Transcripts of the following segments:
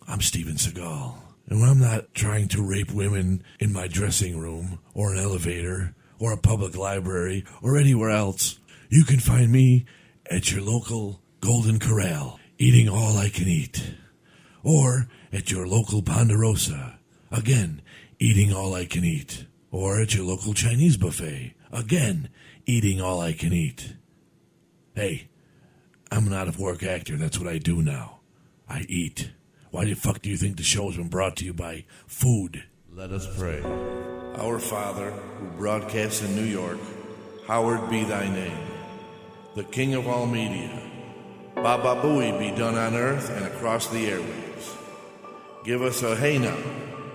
I'm Steven Seagal. And when I'm not trying to rape women in my dressing room, or an elevator, or a public library, or anywhere else, you can find me at your local Golden Corral, eating all I can eat. Or at your local Ponderosa, again, eating all I can eat. Or at your local Chinese buffet, again, eating all I can eat. Hey, I'm an out-of-work actor. That's what I do now. I eat. Why the fuck do you think the show's been brought to you by food? Let us pray. Our Father, who broadcasts in New York, hallowed be thy name. The King of all media, Baba Booey be done on earth and across the airwaves. Give us a hey now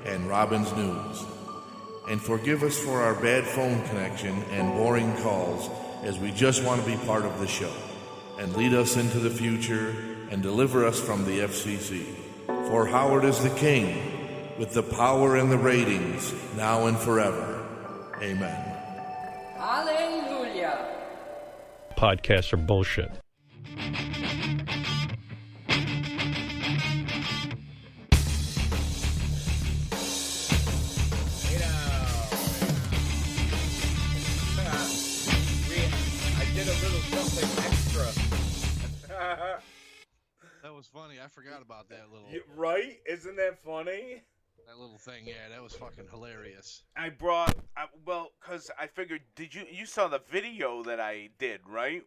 and Robin's News. And forgive us for our bad phone connection and boring calls, as we just want to be part of the show. And lead us into the future and deliver us from the FCC. For Howard is the king, with the power and the ratings, now and forever. Amen. Hallelujah. Podcasts are bullshit. I did a little something extra. That was funny. I forgot about that little Right? Isn't that funny? that little thing. Yeah, that was fucking hilarious. Because I figured, you saw the video that I did, right?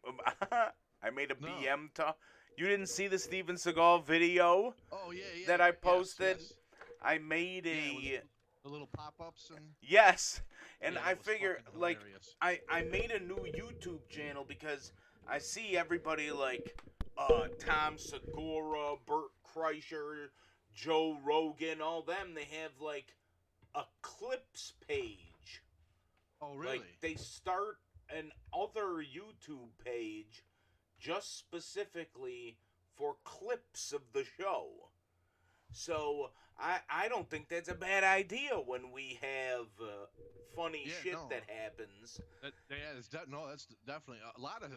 I made a No. BM talk. You didn't see the Steven Seagal video Oh yeah, yeah. that I yes, posted? yes. I made Yeah, a... with the little pop-ups and. Yes, and Yeah, I that was figure, fucking like, hilarious. I made a new YouTube channel because I see everybody like Tom Segura, Bert Kreischer, Joe Rogan, all them, they have like a clips page. Oh really? Like they start an other YouTube page just specifically for clips of the show. So I don't think that's a bad idea when we have funny shit that happens. That's definitely a lot of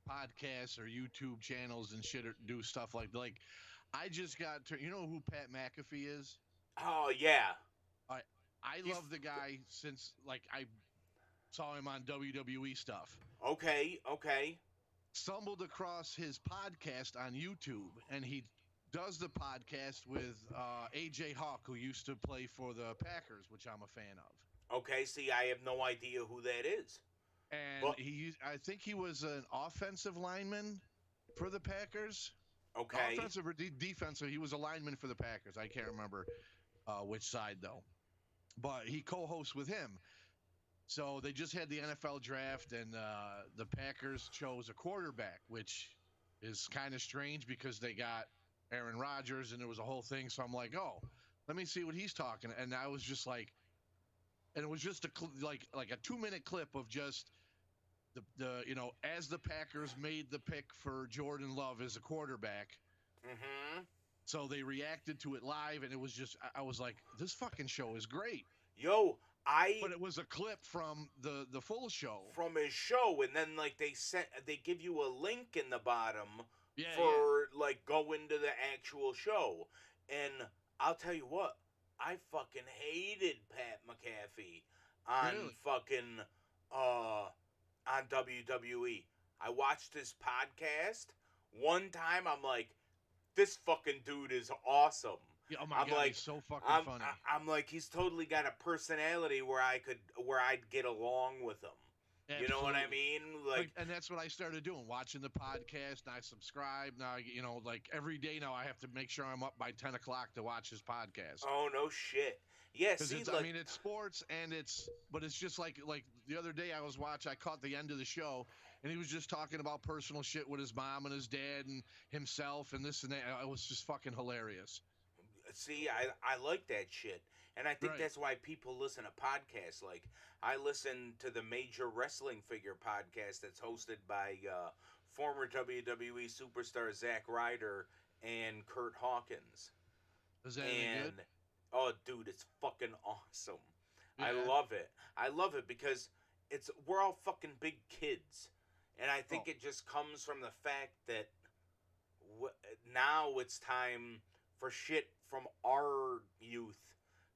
podcasts or YouTube channels and shit do stuff like I just got to, you know who Pat McAfee is? Oh yeah. I love the guy since I saw him on WWE stuff. Okay. Stumbled across his podcast on YouTube, and he does the podcast with AJ Hawk, who used to play for the Packers, which I'm a fan of. Okay, see, I have no idea who that is. And I think he was an offensive lineman for the Packers. Okay. Offensive or defensive, he was a lineman for the Packers. I can't remember which side, though. But he co-hosts with him. So they just had the NFL draft, and the Packers chose a quarterback, which is kind of strange because they got Aaron Rodgers, and there was a whole thing. So I'm like, oh, let me see what he's talking. And I was just like, and it was just like a 2-minute clip of just the as the Packers made the pick for Jordan Love as a quarterback. Mm-hmm. So they reacted to it live, and it was just, I was like, this fucking show is great. But it was a clip from the full show. From his show, and then they give you a link in the bottom go into the actual show. And I'll tell you what, I fucking hated Pat McAfee on on WWE. I watched his podcast one time. I'm like, this fucking dude is awesome. Yeah, oh my God, he's so fucking funny. I'm like, he's totally got a personality where I'd get along with him. Absolutely. You know what I mean? And that's what I started doing, watching the podcast. And I subscribe. Now, every day now I have to make sure I'm up by 10 o'clock to watch his podcast. Oh, no shit. Yeah, see, it's sports, but it's just like the other day I caught the end of the show, and he was just talking about personal shit with his mom and his dad and himself and this and that. It was just fucking hilarious. See, I like that shit. And I think that's why people listen to podcasts. Like, I listen to the Major Wrestling Figure podcast that's hosted by former WWE superstar Zack Ryder and Kurt Hawkins. Is that any good? Oh, dude, it's fucking awesome. Yeah. I love it because we're all fucking big kids. And I think it just comes from the fact that now it's time for shit from our youth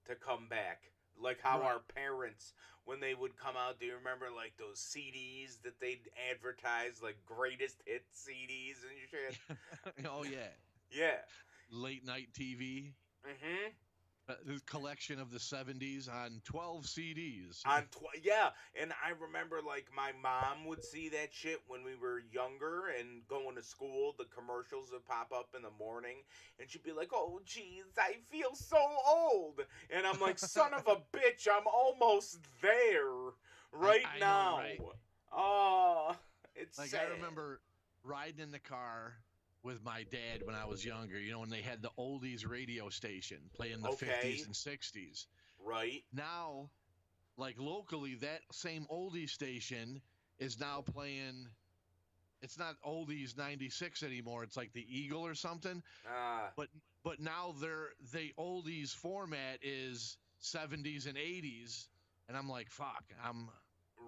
to come back. Like how Right. our parents, when they would come out, do you remember like those CDs that they'd advertise, like greatest hit CDs and shit? Oh yeah, Yeah. late night TV. Mm-hmm. The collection of the 70s on 12 CDs. Yeah, and I remember like my mom would see that shit when we were younger and going to school. The commercials would pop up in the morning, and she'd be like, "Oh, geez, I feel so old," and I'm like, "Son of a bitch, I'm almost there right I know, now." right? Oh, it's Like sad. I remember riding in the car with my dad when I was younger, when they had the oldies radio station playing the Okay. 50s and 60s. Right. Now, like locally, that same oldie station is now playing. It's not oldies 96 anymore. It's like the Eagle or something. Ah, But now the oldies format is 70s and 80s, and I'm like, fuck, I'm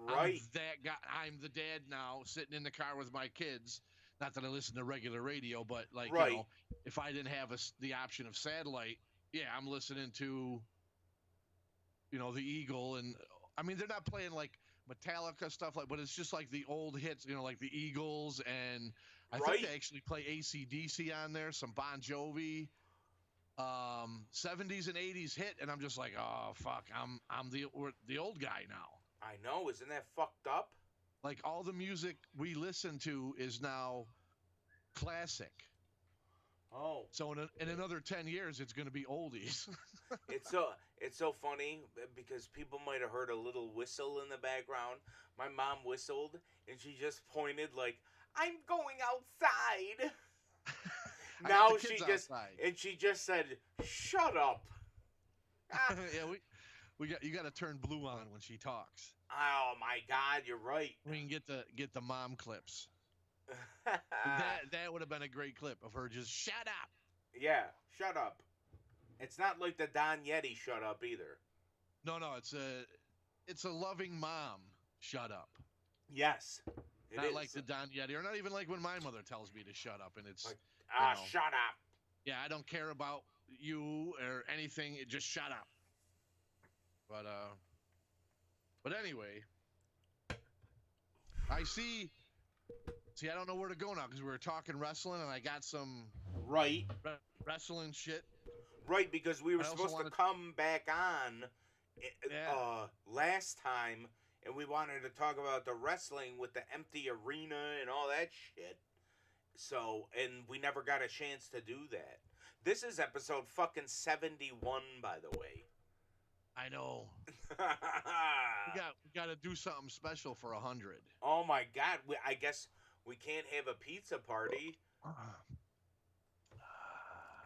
right. that guy. I'm the dad now, sitting in the car with my kids. Not that I listen to regular radio, but like Right. if I didn't have the option of satellite, yeah, I'm listening to the Eagle, and I mean they're not playing like Metallica stuff but it's just like the old hits, like the Eagles, and I think Right. they actually play AC/DC on there, some Bon Jovi, 70s and 80s hit, and I'm just like, oh fuck, I'm the old guy now. I know. Isn't that fucked up? Like all the music we listen to is now classic. Oh. So in another 10 years, it's going to be oldies. It's so funny because people might have heard a little whistle in the background. My mom whistled and she just pointed like, "I'm going outside." I Now got the she kids just outside. and she just said, "Shut up." Ah, Yeah, you got to turn blue on when she talks. oh my God, you're right. We can get the mom clips. That would have been a great clip of her just shut up. Yeah, shut up. It's not like the Don Yeti shut up either. No, it's a loving mom. Shut up. Yes, it Not is. like the Don Yeti, or not even like when my mother tells me to shut up, and it's Like, you know, shut up. yeah, I don't care about you or anything. Just shut up. But anyway, I see. See, I don't know where to go now because we were talking wrestling, and I got some Right. wrestling shit. Right, because we were I also supposed to wanted- come back on Yeah. last time, and we wanted to talk about the wrestling with the empty arena and all that shit. So, and we never got a chance to do that. This is episode fucking 71, by the way. I know. We got to do something special for 100. Oh my God! I guess we can't have a pizza party.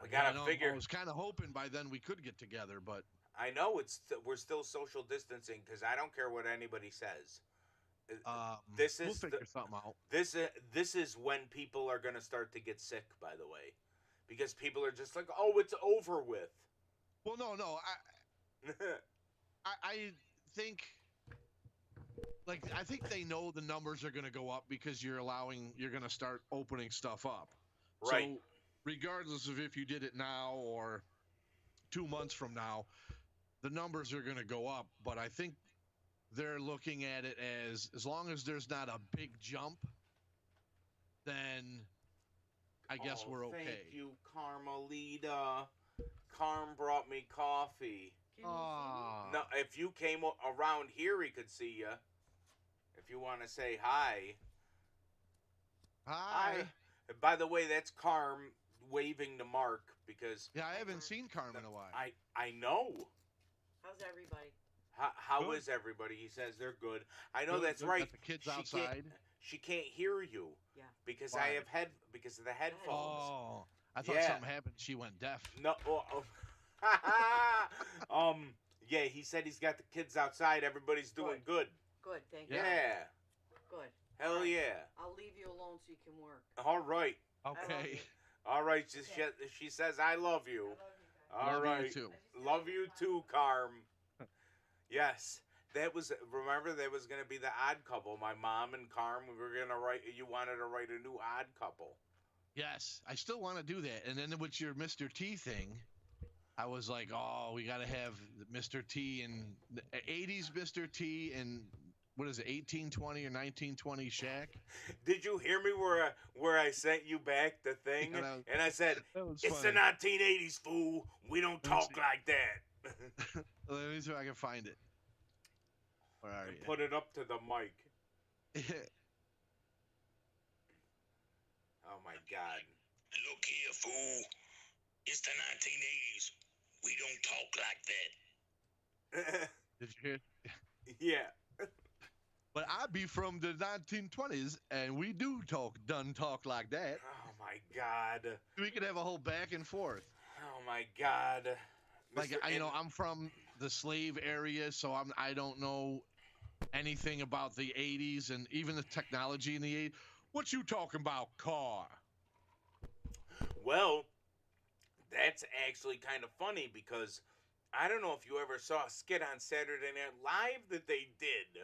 We gotta figure. I was kind of hoping by then we could get together, but I know we're still social distancing because I don't care what anybody says. This we'll is figure something out. This is when people are gonna start to get sick. By the way, because people are just like, "Oh, it's over with." Well, no, I think, like, I think they know the numbers are going to go up because you're going to start opening stuff up. Right. So, regardless of if you did it now or 2 months from now, the numbers are going to go up. But I think they're looking at it as long as there's not a big jump, then I guess we're okay. Thank you, Carmelita. Carm brought me coffee. No, if you came around here, he could see you. If you want to say hi. Hi. By the way, that's Carm waving to Mark because Yeah, I haven't seen Carmen in a while. I know. How's everybody? How Good. is everybody? He says they're good. I know Good, that's good. right. Got the kids She outside. She can't hear you. Yeah. Because Why? I have because of the headphones. Oh, I thought Yeah. something happened. She went deaf. No. Yeah, he said he's got the kids outside. Everybody's doing good. Good, thank you. Yeah. Good. Hell yeah. I'll leave you alone so you can work. All right. Okay. All right. She says, I love you. All Love right. you too. Love you too, Carm. Yes. Remember, that was going to be the odd couple. My mom and Carm, we were going to write, you wanted to write a new odd couple. Yes, I still want to do that. And then with your Mr. T thing, I was like, oh, we got to have Mr. T and the 80s Mr. T and what is it, 1820 or 1920 Shaq? Did you hear me where I sent you back the thing? Yeah, that- and I said, That was it's the funny. 1980s, fool. We don't Let me talk see. like that. Let me see if I can find it. Where are you? Put it up to the mic. Oh my God. Look here, fool. It's the 1980s. We don't talk like that. Did you hear? Yeah. But I be from the 1920s, and we do talk like that. Oh my God. We could have a whole back and forth. Oh my God. Like Mr. you know, I'm from the slave area, so I don't know anything about the 80s and even the technology in the 80s. What you talking about, car? Well, that's actually kind of funny because I don't know if you ever saw a skit on Saturday Night Live that they did.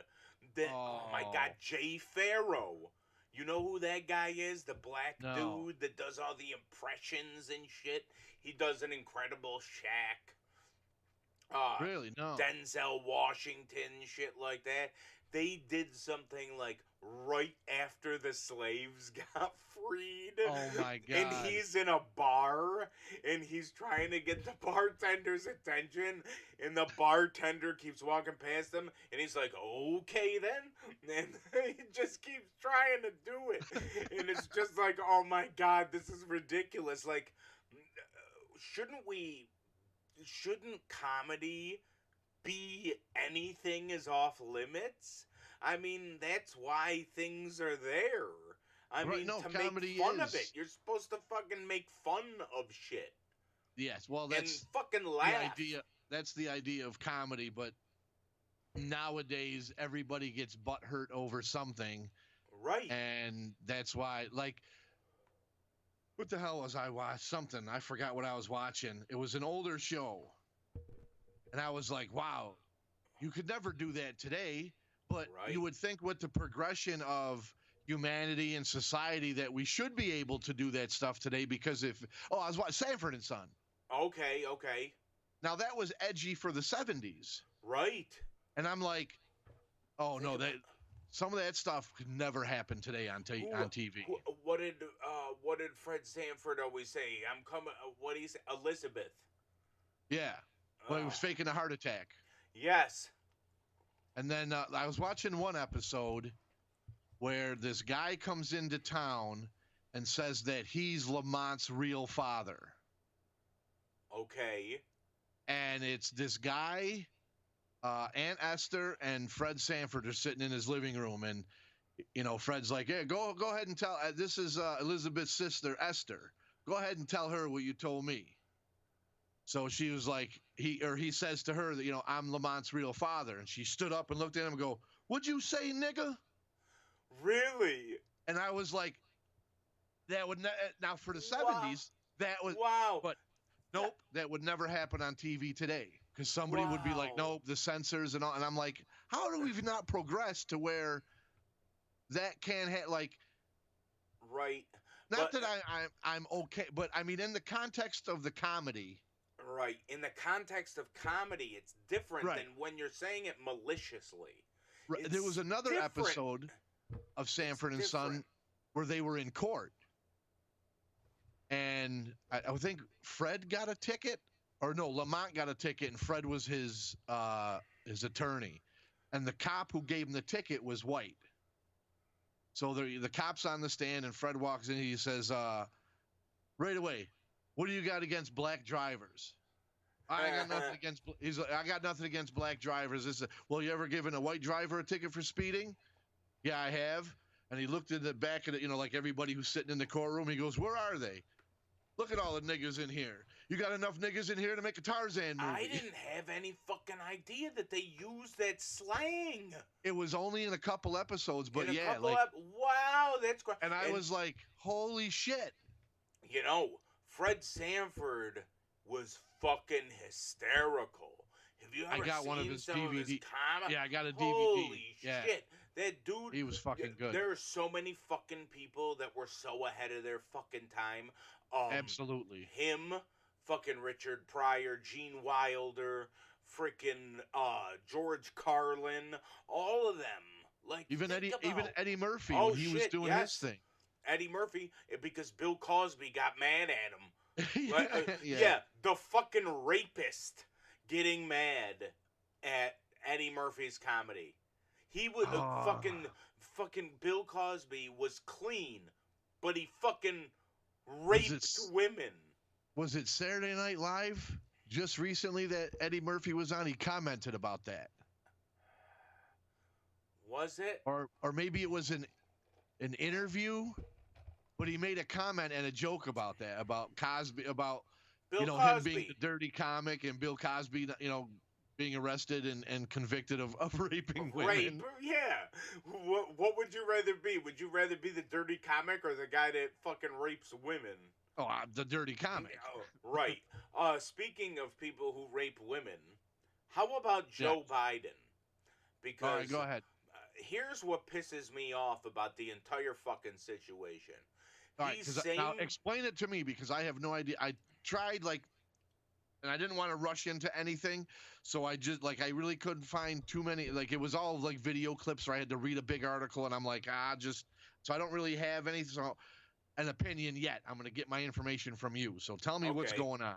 Oh my God, Oh. Jay Farrow. You know who that guy is? The black No. dude that does all the impressions and shit. He does an incredible Shaq. Really? No. Denzel Washington, shit like that. They did something like right after the slaves got freed. Oh my God. And he's in a bar and he's trying to get the bartender's attention, and the bartender keeps walking past him and he's like, okay then. And he just keeps trying to do it. And it's just like, oh my God, this is ridiculous. Like, shouldn't comedy be anything is off limits? I mean, that's why things are there. I Right, mean, no, to comedy make fun of is- it. You're supposed to fucking make fun of shit Yes. Well, and that's fucking the laugh. idea. That's the idea of comedy, but nowadays everybody gets butthurt over something, Right. and that's why. Like, what the hell was I watching? Something I forgot what I was watching. It was an older show, and I was like, "Wow, you could never do that today." But Right. you would think with the progression of humanity and society that we should be able to do that stuff today. Because I was watching Sanford and Son. Okay. Now that was edgy for the 70s. Right. And I'm like, oh no, Think that some of that stuff could never happen today on TV. What did Fred Sanford always say? I'm coming. What do you say? Elizabeth. Yeah. Well, he was Uh, faking a heart attack. Yes. And then I was watching one episode where this guy comes into town and says that he's Lamont's real father. Okay. And it's this guy, Aunt Esther and Fred Sanford are sitting in his living room, and Fred's like, "Yeah, go ahead and tell. This is Elizabeth's sister, Esther. Go ahead and tell her what you told me." So she was like, he says to her that I'm Lamont's real father, and she stood up and looked at him and go, "What'd you say, nigga?" Really? And I was like, that would now for the 70s that was Wow. but nope, that would never happen on TV today, because somebody would be like, Wow. nope, the censors and all, and I'm like, how do we not progress to where that can't Right. not But- that I'm okay, but I mean in the context of the comedy. Right. In the context of comedy, it's different Right. than when you're saying it maliciously. Right, there was It's another different. episode of Sanford and Son different. where they were in court, and I think Fred got a ticket, or no, Lamont got a ticket, and Fred was his attorney, and the cop who gave him the ticket was white. So the cop's on the stand, and Fred walks in. He says, right away, "What do you got against black drivers?" I got nothing against. He's like, "I got nothing against black drivers." This is, well, you ever given a white driver a ticket for speeding? Yeah, I have. And he looked in the back of it, like everybody who's sitting in the courtroom. He goes, "Where are they? Look at all the niggas in here. You got enough niggas in here to make a Tarzan movie." I didn't have any fucking idea that they used that slang. It was only in a couple episodes, but In a yeah, couple like, wow, that's great. and I was like, "Holy shit!" Fred Sanford was fucking hysterical. Have you I ever got one of seen his some of his DVD comedy? Yeah, I got a DVD. Holy Yeah. shit. That dude, He was fucking good. There are so many fucking people that were so ahead of their fucking time. Absolutely. Him, fucking Richard Pryor, Gene Wilder, freaking George Carlin, all of them. Like Even think Eddie Murphy Oh, when he was shit, doing yes. his thing. Eddie Murphy, because Bill Cosby got mad at him. Yeah. The fucking rapist getting mad at Eddie Murphy's comedy. He would fucking Bill Cosby was clean, but he fucking raped women. Was it Saturday Night Live just recently that Eddie Murphy was on? He commented about that. Was it? Or maybe it was an interview, but he made a comment and a joke about that, about Cosby, about Bill Cosby. Him being the dirty comic and Bill Cosby, being arrested and convicted of raping women. Rape, yeah. What would you rather be? Would you rather be the dirty comic or the guy that fucking rapes women? Oh, the dirty comic. Right. Speaking of people who rape women, how about Joe Biden? Because all right, go ahead. Here's what pisses me off about the entire fucking situation. All right, now explain it to me because I have no idea. I tried and I didn't want to rush into anything, so I just I really couldn't find too many. It was all video clips where I had to read a big article, and I'm so I don't really have an opinion yet. I'm going to get my information from you. So tell me what's going on.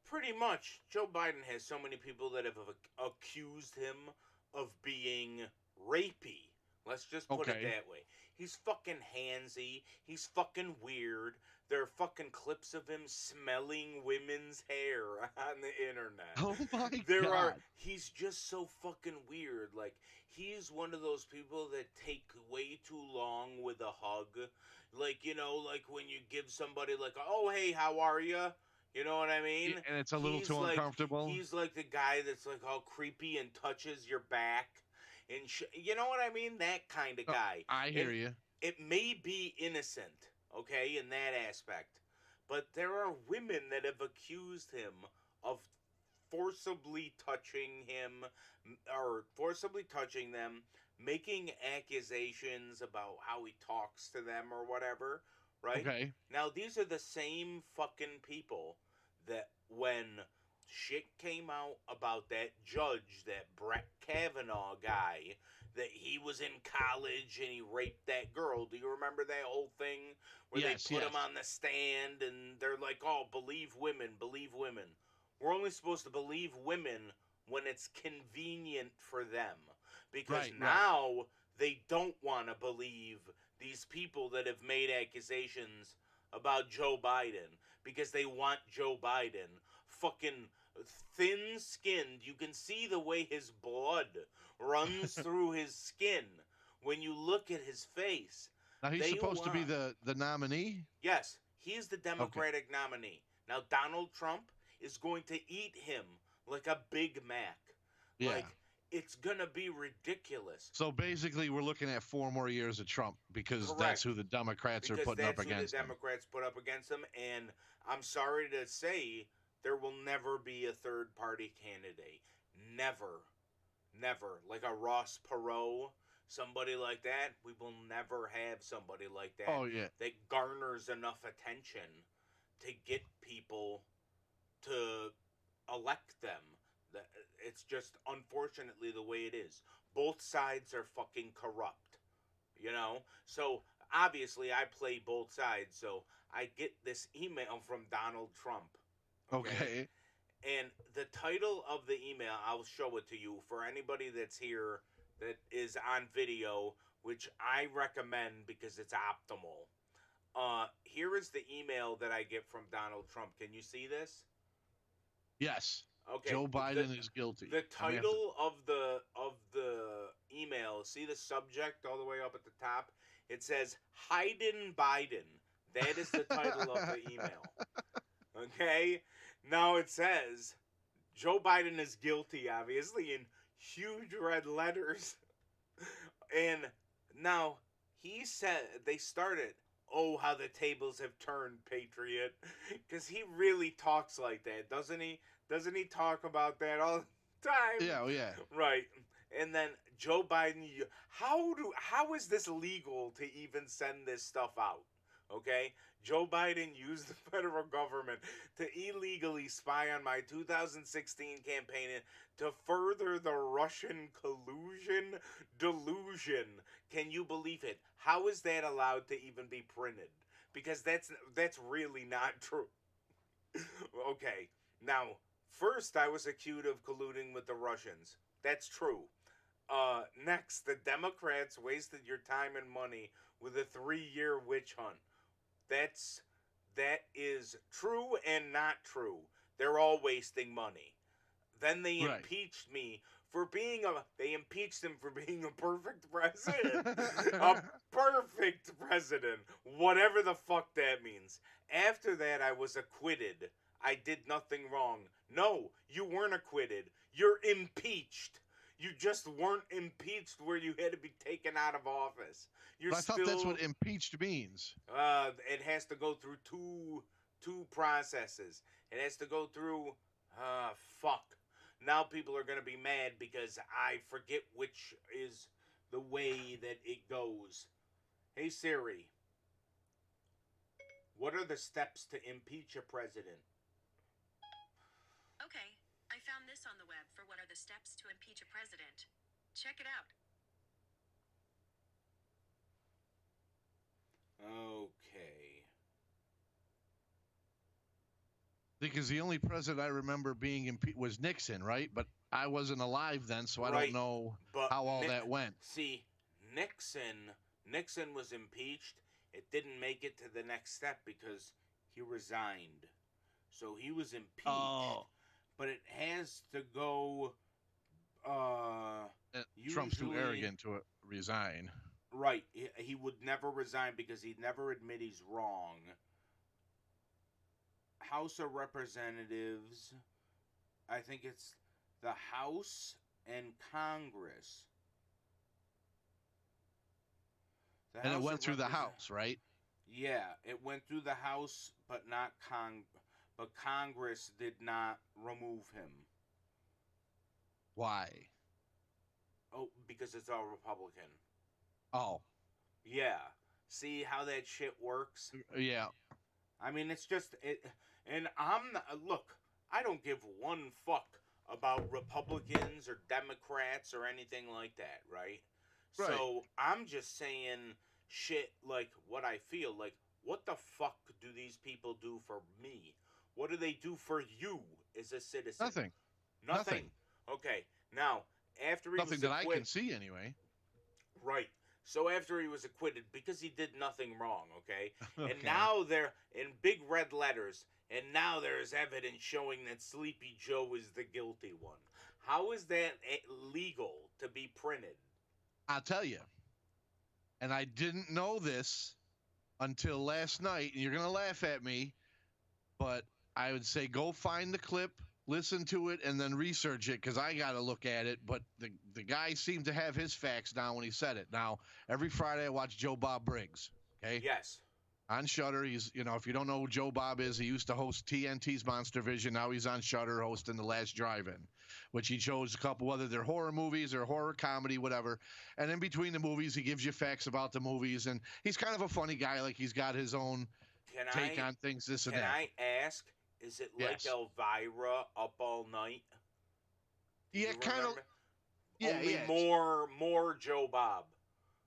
Pretty much, Joe Biden has so many people that have accused him of being rapey. Let's just put it that way. He's fucking handsy. He's fucking weird. There are fucking clips of him smelling women's hair on the internet. Oh my God. He's just so fucking weird. He's one of those people that take way too long with a hug. When you give somebody oh, hey, how are you? You know what I mean? And it's a little too uncomfortable. He's like the guy that's all creepy and touches your back. And you know what I mean? That kind of guy. I hear you. It may be innocent, okay, in that aspect. But there are women that have accused him of forcibly touching him or forcibly touching them, making accusations about how he talks to them or whatever, right? Okay. Now, these are the same fucking people that when shit came out about that judge, that Brett Kavanaugh guy, that he was in college and he raped that girl. Do you remember that whole thing where they put him on the stand and they're like, oh, believe women, believe women. We're only supposed to believe women when it's convenient for them. Because now they don't want to believe these people that have made accusations about Joe Biden because they want Joe Biden fucking thin-skinned. You can see the way his blood runs through his skin when you look at his face. Now he's supposed to be the nominee? Yes, he's the Democratic nominee. Now Donald Trump is going to eat him like a Big Mac. Yeah. It's going to be ridiculous. So basically we're looking at 4 more years of Trump because that's who the Democrats are putting up against him. That's who the Democrats put up against him, and I'm sorry to say there will never be a third-party candidate. Never. Never. Like a Ross Perot, somebody like that. We will never have somebody like that. Oh, yeah. That garners enough attention to get people to elect them. It's just unfortunately the way it is. Both sides are fucking corrupt. You know? So obviously I play both sides, so I get this email from Donald Trump. Okay. And the title of the email, I'll show it to you for anybody that's here that is on video, which I recommend because it's optimal. Here is the email that I get from Donald Trump. Can you see this? Yes. Okay. Joe Biden is guilty. The title of the email, see the subject all the way up at the top? It says Hayden Biden. That is the title of the email. Okay? Now it says Joe Biden is guilty, obviously, in huge red letters. And now he said, they started, oh, how the tables have turned, Patriot. Because he really talks like that, doesn't he? Doesn't he talk about that all the time? Yeah, yeah. Right. And then Joe Biden, how is this legal to even send this stuff out? Okay? Joe Biden used the federal government to illegally spy on my 2016 campaign to further the Russian collusion delusion. Can you believe it? How is that allowed to even be printed? Because that's really not true. Okay. Now, first I was accused of colluding with the Russians. That's true. Next, the Democrats wasted your time and money with a 3-year witch hunt. That is true and not true. They're all wasting money. Then they Right. impeached me for being they impeached him for being a perfect president. A perfect president. Whatever the fuck that means. After that, I was acquitted. I did nothing wrong. No, you weren't acquitted. You're impeached. You just weren't impeached where you had to be taken out of office. You're But I thought that's what impeached means. It has to go through two processes. It has to go through fuck. Now people are gonna be mad because I forget which is the way that it goes. Hey Siri, what are the steps to impeach a president? Okay, I found this on the web for what are the steps to impeach a president. Check it out. Okay. Because the only president I remember being impeached was Nixon, right? But I wasn't alive then, so I Right. don't know But how all that went. See, Nixon was impeached. It didn't make it to the next step because he resigned. So he was impeached. Oh. But it has to go Trump's too usually- arrogant to resign. Right. He would never resign because he'd never admit he's wrong. House of Representatives, I think it's the House and Congress. The And it House went of through the Represent- House, right? Yeah, it went through the House, but not but Congress did not remove him. Why? Oh, because it's all Republican. Oh, Yeah. See how that shit works? yeah. I mean, it's just it, and I'm not, look. I don't give one fuck about Republicans or Democrats or anything like that, right? Right. So I'm just saying shit like what I feel like. What the fuck do these people do for me? What do they do for you as a citizen? Nothing. Nothing. Okay. Now, after he Nothing was that I acquitted, can see anyway. right. So after he was acquitted, because he did nothing wrong, okay? Okay. And now they're in big red letters, and now there is evidence showing that Sleepy Joe is the guilty one. How is that legal to be printed? I'll tell you. And I didn't know this until last night, and you're going to laugh at me, but I would say go find the clip, listen to it, and then research it, because I got to look at it. But the guy seemed to have his facts down when he said it. Now, every Friday I watch Joe Bob Briggs, okay? Yes. On Shudder. He's, if you don't know who Joe Bob is, he used to host TNT's Monster Vision. Now he's on Shudder hosting The Last Drive-In, which he chose a couple, whether they're horror movies or horror comedy, whatever. And in between the movies, he gives you facts about the movies. And he's kind of a funny guy. Like, he's got his own take on things, this and Can that. I ask, is it like Yes. Elvira Up All Night? Do Yeah, you kind of. remember? Yeah, Only yeah. more Joe Bob.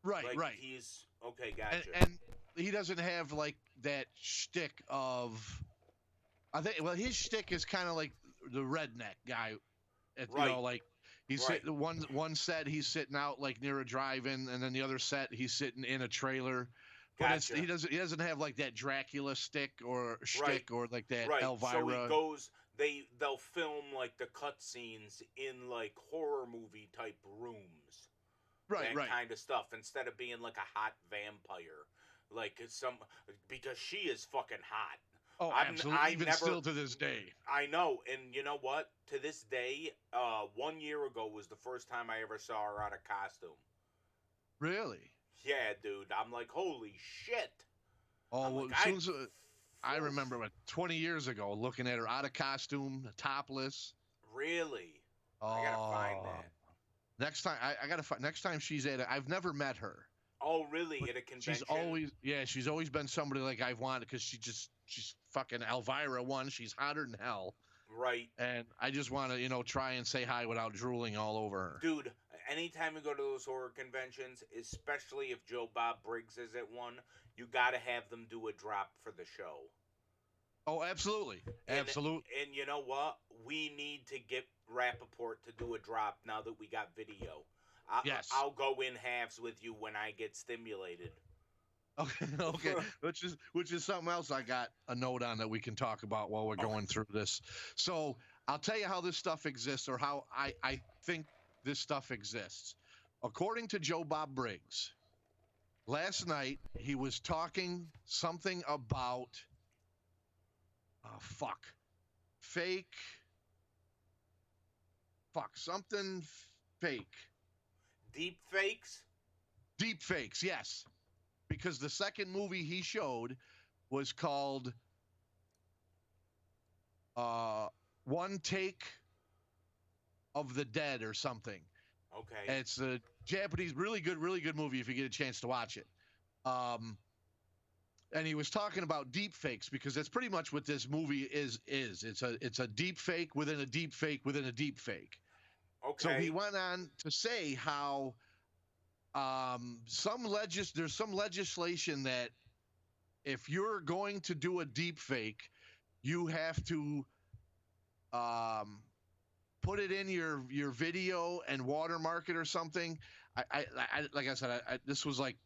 Right, Like right. He's okay. Gotcha. And he doesn't have like that shtick of. I think. Well, his shtick is kind of like the redneck guy. Right. Like he's Right. sitting one set he's sitting out like near a drive-in, and then the other set he's sitting in a trailer. But Gotcha. he doesn't have like that Dracula stick or shtick or like that Right. Elvira. So he goes. They'll film like the cutscenes in like horror movie type rooms. right, That right. kind of stuff instead of being like a hot vampire, like because she is fucking hot. Oh, I'm- absolutely. I Even never- still to this day. I know, and you know what? To this day, 1 year ago was the first time I ever saw her out of costume. Really? Yeah, dude. I'm like, holy shit. Oh, I'm well, like, as soon as I remember, 20 years ago, looking at her out of costume, topless. Really? Oh, I gotta find that. Next time, I gotta find. Next time she's at it, I've never met her. Oh, really? But At a convention? she's always been somebody like I've wanted because she's fucking Elvira one. She's hotter than hell, Right. and I just want to try and say hi without drooling all over her. Dude, anytime we go to those horror conventions, especially if Joe Bob Briggs is at one, you got to have them do a drop for the show. Oh, absolutely, And- absolutely. And you know what? We need to get Rappaport to do a drop now that we got video. Yes. I'll go in halves with you when I get stimulated. Okay, okay. which is something else I got a note on that we can talk about while we're going through this. So I'll tell you how this stuff exists, or how I think this stuff exists. According to Joe Bob Briggs, last night he was talking something about fake something fake. Deep fakes? Deep fakes, yes. Because the second movie he showed was called One Take of the Dead or something. Okay. And it's a Japanese, really good movie if you get a chance to watch it. And he was talking about deep fakes because that's pretty much what this movie is. It's a deep fake within a deep fake within a deep fake. Okay. So he went on to say how there's some legislation that if you're going to do a deep fake, you have to put it in your video and watermark it or something. I like I said, this was like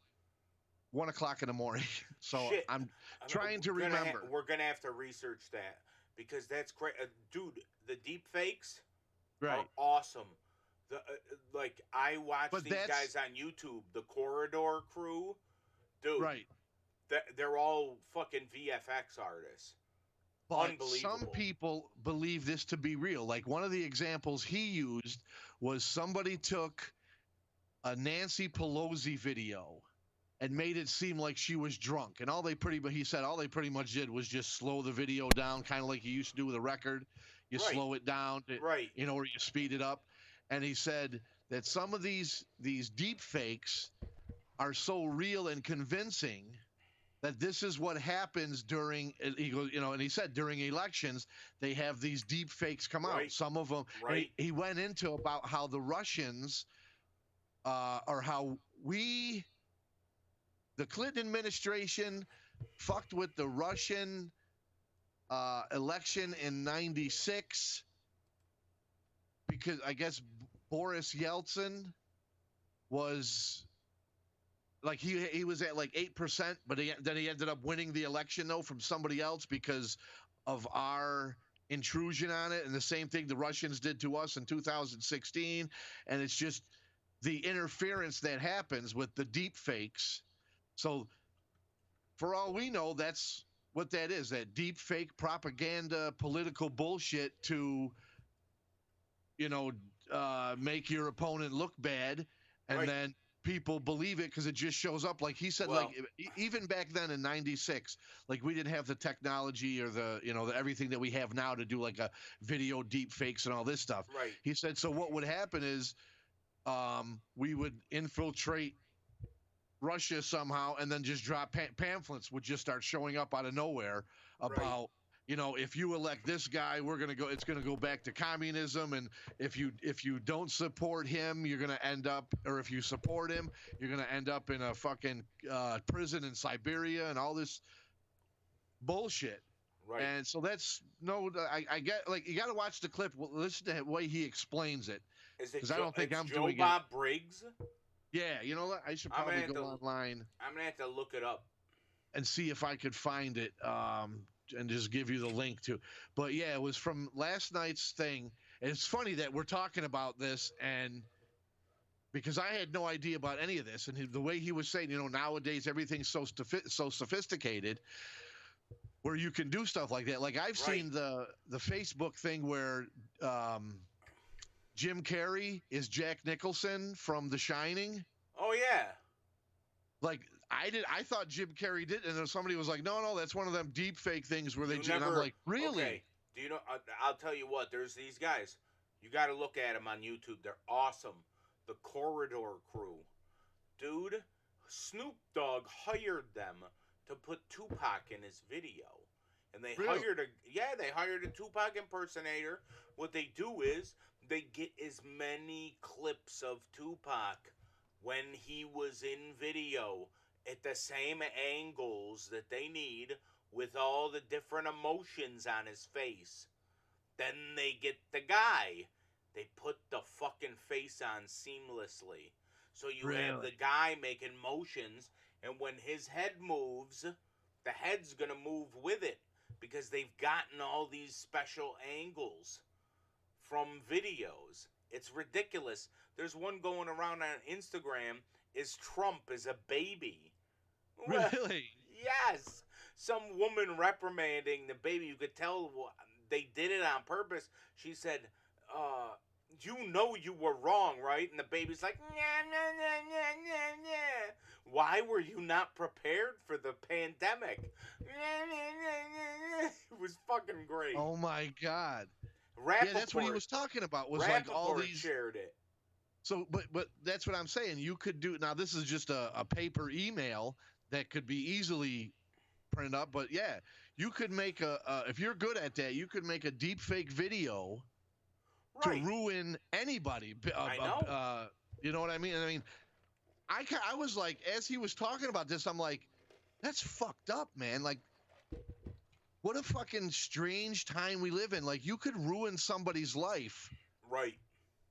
1:00 in the morning, so Shit. I'm trying to remember. We're gonna have to research that because that's great, dude. The deep fakes Right. are awesome. The like I watch But these guys on YouTube, the Corridor crew, dude. Right. They're all fucking VFX artists. But Unbelievable. some people believe this to be real. Like one of the examples he used was somebody took a Nancy Pelosi video and made it seem like she was drunk. And he said all they pretty much did was just slow the video down, kind of like you used to do with a record. You Right. slow it down, Right. or you speed it up. And he said that some of these deep fakes are so real and convincing that this is what happens during, he goes, and he said during elections, they have these deep fakes come out. Right. Some of them, Right. he went into about how the Russians, or how the Clinton administration fucked with the Russian election in '96 because I guess Boris Yeltsin was like he was at like 8%, but then he ended up winning the election though from somebody else because of our intrusion on it. And the same thing the Russians did to us in 2016. And it's just the interference that happens with the deep fakes. So for all we know, that's what that is, that deep fake propaganda, political bullshit to, make your opponent look bad. And Right. then people believe it because it just shows up. Like he said, Well- even back then in '96, like we didn't have the technology or the everything that we have now to do like a video deep fakes and all this stuff. Right. He said, so what would happen is we would infiltrate Russia somehow and then just drop pamphlets would just start showing up out of nowhere about, if you elect this guy, it's going to go back to communism. And if you don't support him, you're going to end up, or if you support him, you're going to end up in a fucking prison in Siberia and all this bullshit. Right. And so I get, like, you got to watch the clip. Listen to the way he explains it. Is it 'Cause I don't think it's I'm Joe doing it. Bob Briggs? Yeah, you know what? I should I'm gonna probably have go to- online I'm gonna have to look it up. and see if I could find it and just give you the link to. But yeah, it was from last night's thing. And it's funny that we're talking about this, and because I had no idea about any of this, and the way he was saying, nowadays everything's so sophisticated, where you can do stuff like that. Like I've seen the Facebook thing where Jim Carrey is Jack Nicholson from The Shining. Oh yeah. Like I thought Jim Carrey did, and then somebody was like, "No, that's one of them deep fake things where they." And I'm like, "Really?" Okay. Do you know? I'll tell you what. There's these guys. You got to look at them on YouTube. They're awesome. the Corridor Crew. Dude, Snoop Dogg hired them to put Tupac in his video. And they Really? hired a Tupac impersonator. What they do is they get as many clips of Tupac when he was in video at the same angles that they need with all the different emotions on his face. Then they get the guy. They put the fucking face on seamlessly. So you have the Really? guy making motions, and when his head moves, the head's gonna move with it because they've gotten all these special angles from videos. It's ridiculous. There's one going around on Instagram is Trump is a baby. Really? Yes. Some woman reprimanding the baby. You could tell they did it on purpose. She said, you know you were wrong, right? And the baby's like, nah, nah, nah, nah, nah, nah. Why were you not prepared for the pandemic? Nah, nah, nah, nah, nah. It was fucking great. Oh my God. Rappaport, Yeah, that's what he was talking about. Was like all Rappaport these. shared it. So, but that's what I'm saying. You could do now. This is just a paper email that could be easily printed up. But yeah, you could make if you're good at that, you could make a deep fake video Right. to ruin anybody. I know. You know what I mean? I was like, as he was talking about this, I'm like, that's fucked up, man. Like, what a fucking strange time we live in. Like, you could ruin somebody's life Right.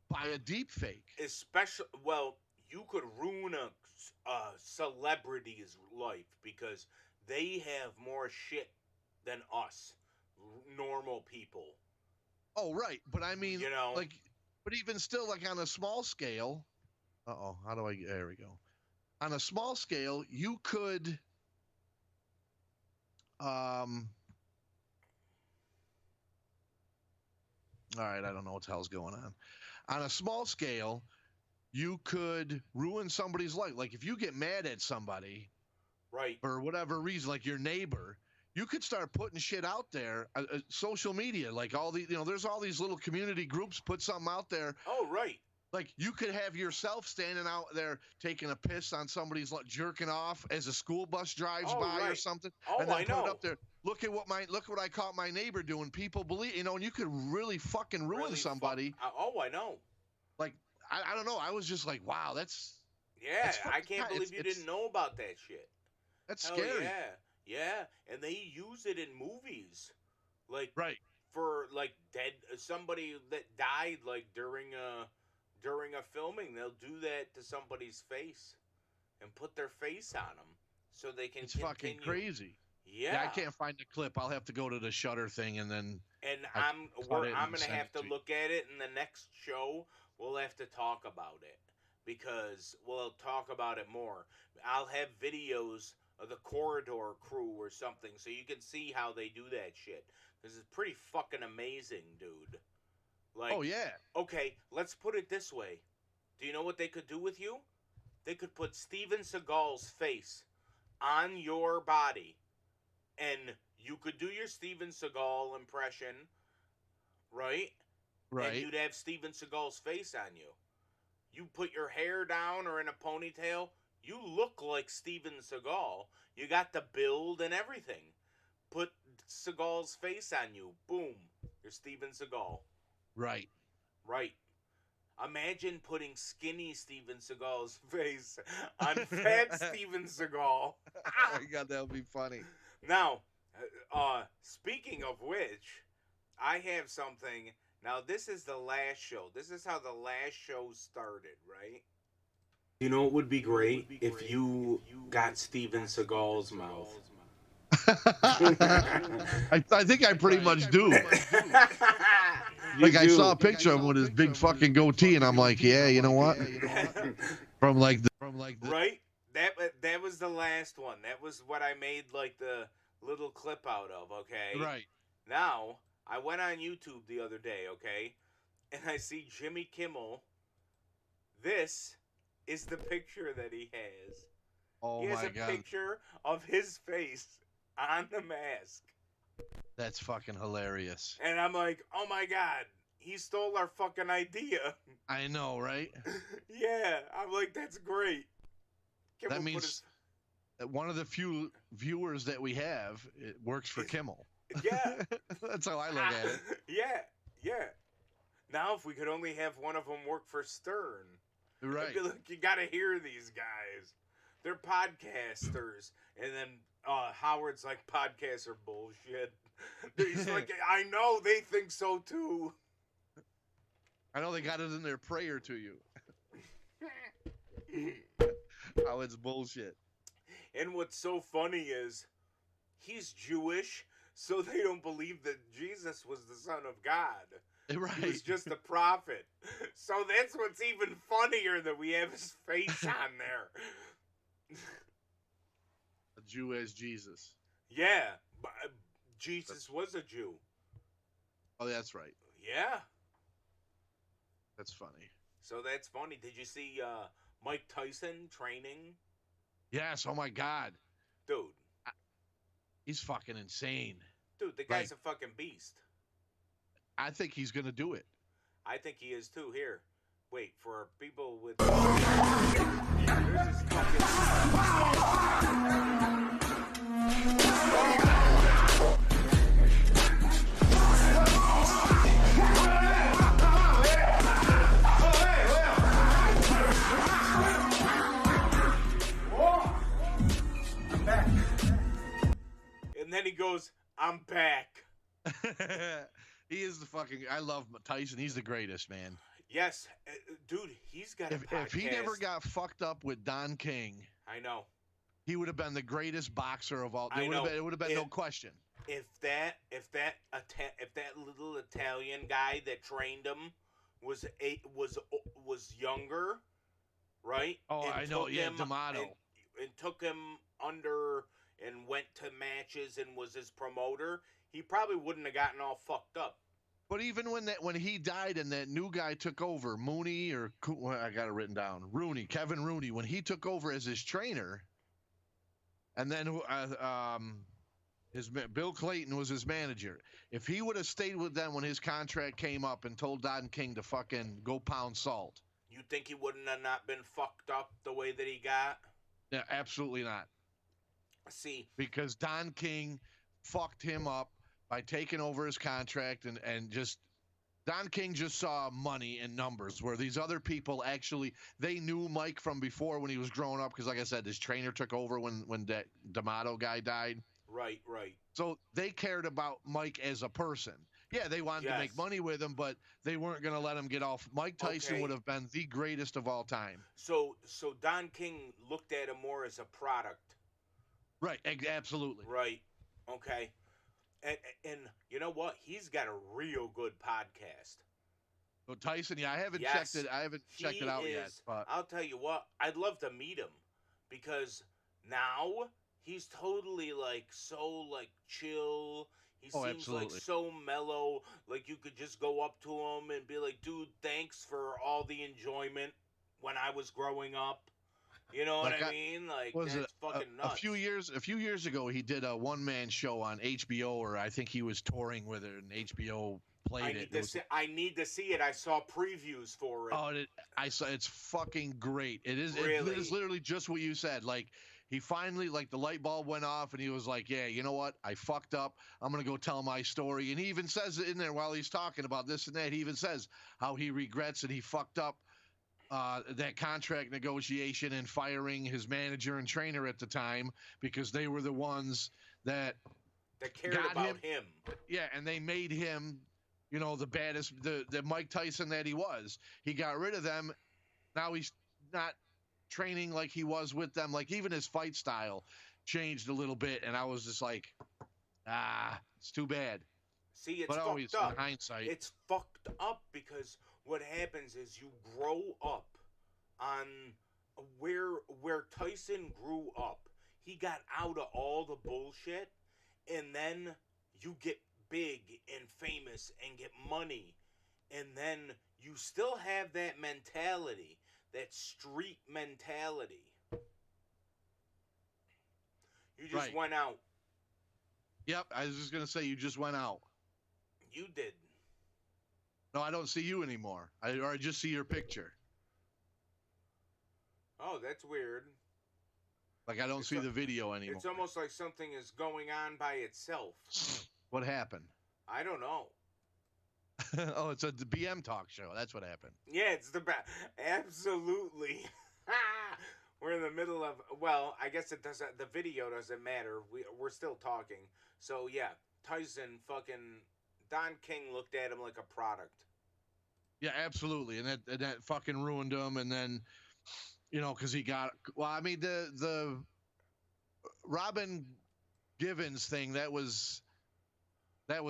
by a deep fake. Especially, well, you could ruin a celebrity's life because they have more shit than us, normal people. Oh, right. But I mean, You know? like, but even still, like on a small scale. How do I? There we go. On a small scale, you could. All right, I don't know what the hell's going on. On a small scale, you could ruin somebody's life. Like if you get mad at somebody Right. for whatever reason, like your neighbor, you could start putting shit out there, social media, like all the, there's all these little community groups put something out there. Oh, right. Like you could have yourself standing out there taking a piss on somebody's jerking off as a school bus drives by or right. something, Oh, and then I put know. it up there. Look what I caught my neighbor doing. People believe, and you could really fucking ruin Really somebody. I know. Like I don't know. I was just like, wow, that's I can't believe you didn't know about that shit. That's Hell scary. Yeah, and they use it in movies, like Right. for like somebody that died like during a filming. They'll do that to somebody's face and put their face on them so they can. It's continue. fucking crazy. Yeah, I can't find the clip. I'll have to go to the Shutter thing and then. And I'm gonna have to look at it in the next show. We'll have to talk about it because we'll talk about it more. I'll have videos of the Corridor Crew or something so you can see how they do that shit. This is pretty fucking amazing, dude. Like, Oh yeah. okay, let's put it this way. Do you know what they could do with you? They could put Steven Seagal's face on your body, and you could do your Steven Seagal impression, right? Right. And you'd have Steven Seagal's face on you. You put your hair down or in a ponytail, you look like Steven Seagal. You got the build and everything. Put Seagal's face on you. Boom. You're Steven Seagal. Right. Right. Imagine putting skinny Steven Seagal's face on fat Steven Seagal. Oh my God, that would be funny. Now, speaking of which, I have something. Now, this is the last show. This is how the last show started, right? You know what would be great if you got Steven Seagal's mouth. I think I pretty much do. You I do. saw a picture of him with his big fucking goatee, and I'm like, yeah, you know what? From like the Right? That was the last one. That was what I made like the little clip out of, okay? right. Now, I went on YouTube the other day, okay? And I see Jimmy Kimmel. This is the picture that he has. Oh He has my a God, picture of his face on the mask. that's fucking hilarious. And I'm like, oh my God, he stole our fucking idea. I know, right? Yeah, I'm like, that's great. Kimmel That put means his- that one of the few viewers that we have, it works for Kimmel. Yeah. That's how I look at it. Yeah. Now, if we could only have one of them work for Stern. Right. I'd be like, you gotta hear these guys. They're podcasters. And then Howard's like, podcasts are bullshit. He's like, I know, they think so too. I know they got it in their prayer to you. How it's bullshit. And what's so funny is he's Jewish, so they don't believe that Jesus was the Son of God. Right. He was just a prophet. So that's what's even funnier, that we have his face on there. A Jew as Jesus. Yeah, but Jesus was a Jew. Oh, that's right. Yeah. That's funny. So that's funny. Did you see Mike Tyson training? Yes. Oh my God. Dude. He's fucking insane. Dude, the guy's a fucking beast. I think he's gonna do it. I think he is too. Here. Wait, for people with... There's this And then he goes, I'm back. He is the fucking. I love Tyson. He's the greatest, man. Yes, dude, he's got a podcast. If he never got fucked up with Don King, I know. he would have been the greatest boxer of all. I know. It would have been no question. If that little Italian guy that trained him was younger, right? Oh, and I know. took Yeah, him- D'Amato. and took him under and went to matches and was his promoter, he probably wouldn't have gotten all fucked up. But even when he died and that new guy took over, Mooney or I got it written down, Kevin Rooney, when he took over as his trainer, and then Bill Clayton was his manager. If he would have stayed with them when his contract came up and told Don King to fucking go pound salt, You think he wouldn't have not been fucked up the way that he got? yeah, absolutely not. See, Because Don King fucked him up by taking over his contract and just Don King just saw money and numbers where these other people actually they knew Mike from before when he was growing up because like I said his trainer took over when that D'Amato guy died. right. So they cared about Mike as a person. Yeah, they wanted to make money with him, but they weren't going to let him get off. Mike Tyson would have been the greatest of all time. So Don King looked at him more as a product. Right, absolutely. Right. Okay. And you know what? He's got a real good podcast. So Tyson, yeah, I haven't Yes, checked it. I haven't checked it out yet. But I'll tell you what, I'd love to meet him because now he's totally so chill. He seems absolutely. like so mellow. Like you could just go up to him and be like, dude, thanks for all the enjoyment when I was growing up. You know what I mean? Like was that's fucking nuts. A few years ago, he did a one-man show on HBO, or I think he was touring with it, and HBO played it. I need to see it. I saw previews for it. Oh, I saw. It's fucking great. It is. Really? It is literally just what you said. Like he finally, the light bulb went off, and he was like, "Yeah, you know what? I fucked up. I'm gonna go tell my story." And he even says it in there while he's talking about this and that. He even says how he regrets that he fucked up. That contract negotiation and firing his manager and trainer at the time because they were the ones that cared about him. Yeah, and they made him, the baddest, the Mike Tyson that he was. He got rid of them. Now he's not training like he was with them. Like even his fight style changed a little bit, and I was just like, it's too bad. See, it's but fucked always, up. in hindsight, it's fucked up because what happens is you grow up on where Tyson grew up. He got out of all the bullshit, and then you get big and famous and get money, and then you still have that mentality, that street mentality. You just went out. Yep, I was just gonna say you just went out. You did. No, I don't see you anymore. I just see your picture. Oh, that's weird. Like I don't It's see a- the video anymore. It's almost like something is going on by itself. What happened? I don't know. Oh, it's a BM talk show. That's what happened. Yeah, it's the best. Absolutely. We're in the middle of. Well, I guess it doesn't. The video doesn't matter. We're still talking. So yeah, Tyson fucking Don King looked at him like a product. Yeah, absolutely, and that fucking ruined him. And then, because he got. Well, I mean the Robin Givens thing that was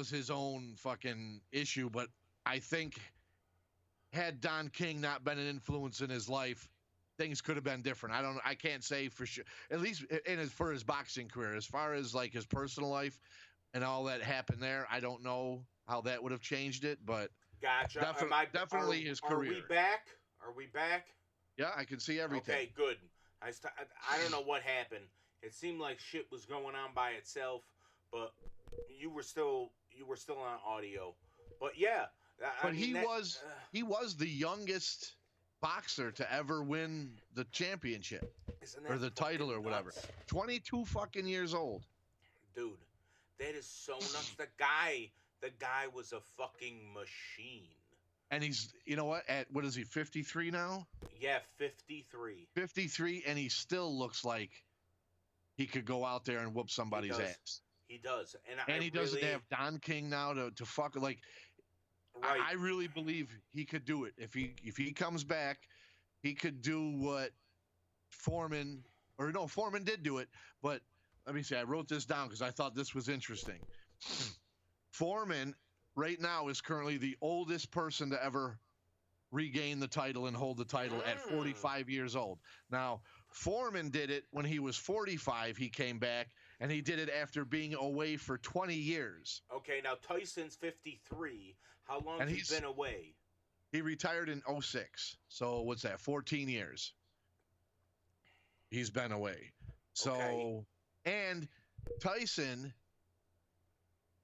his own fucking issue, but I think had Don King not been an influence in his life, things could have been different. I can't say for sure. At least for his boxing career, as far as like his personal life and all that happened there, I don't know how that would have changed it. But Gotcha. definitely his career. Are we back? Are we back? Yeah, I can see everything. Okay, good. I don't know what happened. It seemed like shit was going on by itself, but you were still on audio. But yeah, But he was the youngest boxer to ever win the championship or the title or whatever. Nuts? 22 fucking years old. Dude, that is so nuts. The guy was a fucking machine. And he's, what is he, 53 now? Yeah, 53. 53, and he still looks like he could go out there and whoop somebody's ass. He does. And he doesn't have Don King now to fuck, like, right. I really believe he could do it. If he comes back, he could do what Foreman did do it, but let me see, I wrote this down because I thought this was interesting. Foreman right now is currently the oldest person to ever regain the title and hold the title at 45 years old. Now, Foreman did it when he was 45. He came back, and he did it after being away for 20 years. Okay, now Tyson's 53. How long has he been away? He retired in 06. So what's that, 14 years he's been away. So, okay. And Tyson,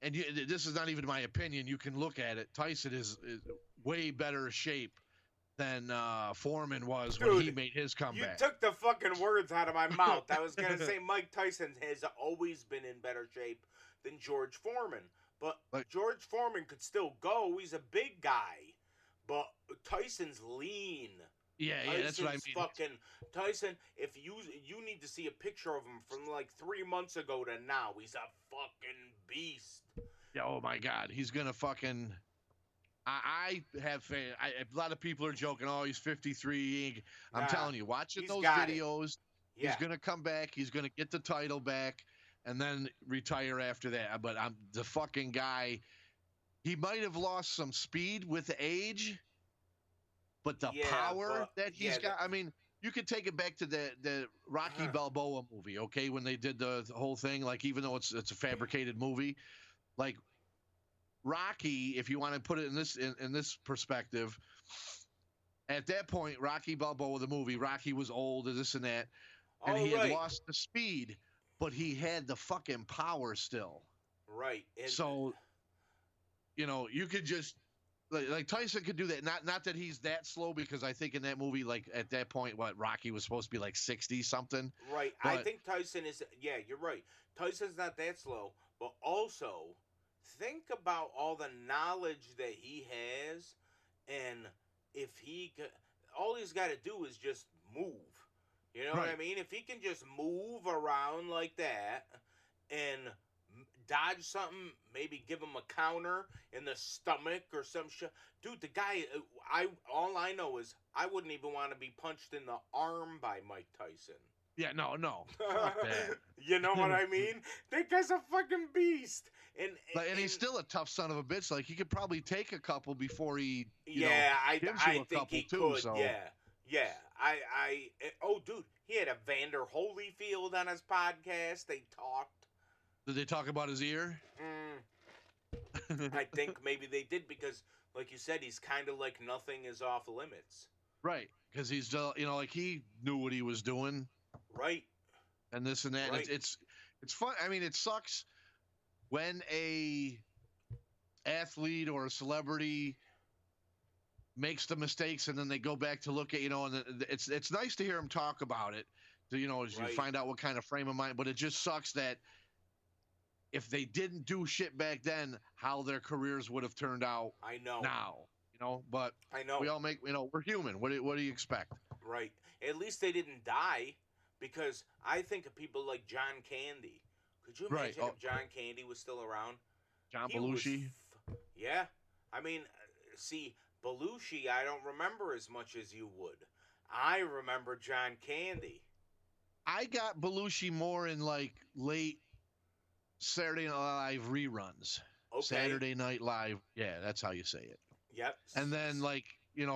and this is not even my opinion, you can look at it, Tyson is way better shape than Foreman was. Dude, when he made his comeback. You took the fucking words out of my mouth. I was going to say Mike Tyson has always been in better shape than George Foreman. But George Foreman could still go. He's a big guy. But Tyson's lean. Yeah, that's what I mean. Fucking Tyson, if you need to see a picture of him from like 3 months ago to now, he's a fucking beast. Yeah, oh my God. He's going to fucking... I have faith. A lot of people are joking, oh, he's 53. I'm telling you, watching those videos, he's going to come back. He's going to get the title back and then retire after that. But I'm the fucking guy. He might have lost some speed with age, but the power that he's got. I mean, you could take it back to the Rocky Balboa movie, okay, when they did the whole thing. Like, even though it's a fabricated movie, like Rocky, if you want to put it in this perspective, at that point, Rocky Balboa, the movie, Rocky was old and this and that, and he had lost the speed, but he had the fucking power still. Right. So, you could just like Tyson could do that. Not that he's that slow, because I think in that movie, like at that point, Rocky was supposed to be like 60 something. Right. I think Tyson is. Yeah, you're right. Tyson's not that slow, but also think about all the knowledge that he has, and if all he's got to do is just move. You know what I mean? If he can just move around like that and dodge something, maybe give him a counter in the stomach or some shit. Dude, the guy, all I know is I wouldn't even want to be punched in the arm by Mike Tyson. Yeah, no. Fuck that. You know what I mean? That guy's a fucking beast. And he's still a tough son of a bitch. Like, he could probably take a couple before he I gives think you a couple he too. Could. So. Yeah. Oh, dude, he had Evander Holyfield on his podcast. They talked. Did they talk about his ear? I think maybe they did, because, like you said, he's kind of like nothing is off limits. Right, because he's like he knew what he was doing. Right. And this and that. Right. It's fun. I mean, it sucks when a athlete or a celebrity makes the mistakes, and then they go back to look at, and it's nice to hear him talk about it, as you Right. find out what kind of frame of mind. But it just sucks that if they didn't do shit back then, how their careers would have turned out I know. now. But I know. we all make, we're human. What do you expect? Right. At least they didn't die, because I think of people like John Candy. Could you Right. imagine if John Candy was still around? John He was Belushi. yeah. I mean, see, Belushi, I don't remember as much as you would. I remember John Candy. I got Belushi more in like late Saturday Night Live reruns. Okay. Saturday Night Live. Yeah, that's how you say it. Yep. And then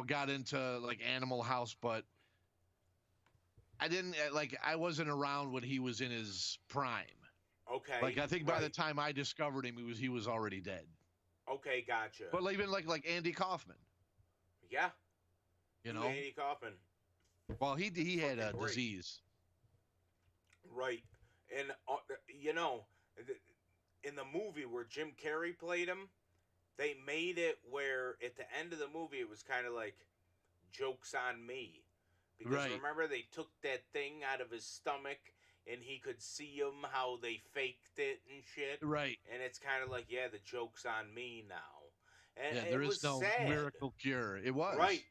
got into like Animal House, but I didn't I wasn't around when he was in his prime. Okay. Like I think by the right. time I discovered him, he was already dead. Okay, gotcha. But even like Andy Kaufman, yeah. Andy Kaufman. Well, he had a Fucking great. disease. Right. And in the movie where Jim Carrey played him, they made it where at the end of the movie it was kind of like jokes on me. Because Right. remember they took that thing out of his stomach and he could see them how they faked it and shit. Right. And it's kind of like, yeah, the joke's on me now. And Yeah, it there was is no sad. miracle cure. It was. Right.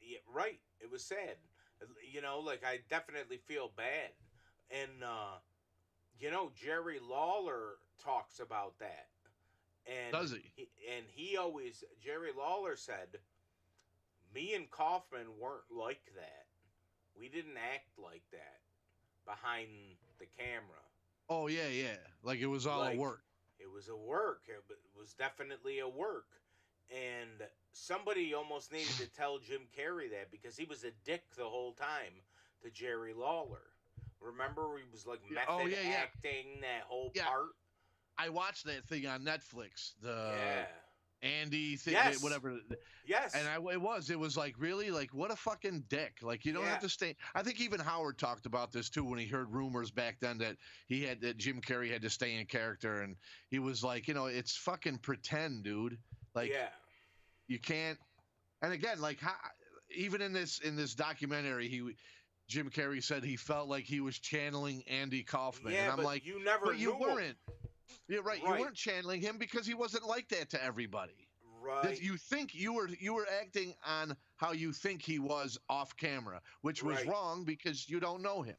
Yeah, right. It was sad. I definitely feel bad. And, Jerry Lawler talks about that. And Does he? Jerry Lawler said, me and Kaufman weren't like that. We didn't act like that behind the camera. Oh, yeah. Like it was all a work. It was a work. It was definitely a work. And somebody almost needed to tell Jim Carrey that, because he was a dick the whole time to Jerry Lawler. Remember, he was like method acting that whole part? I watched that thing on Netflix. The Andy thing, Yes. whatever. Yes. And it was like, really? Like, what a fucking dick. Like, you don't have to stay. I think even Howard talked about this, too, when he heard rumors back then that Jim Carrey had to stay in character. And he was like, it's fucking pretend, dude. Like, you can't. And again, like, even in this documentary, Jim Carrey said he felt like he was channeling Andy Kaufman. Yeah, and I'm but like, you never but you knew weren't. him. Yeah, right. You weren't channeling him because he wasn't like that to everybody. Right. You think you were acting on how you think he was off camera, which was wrong because you don't know him.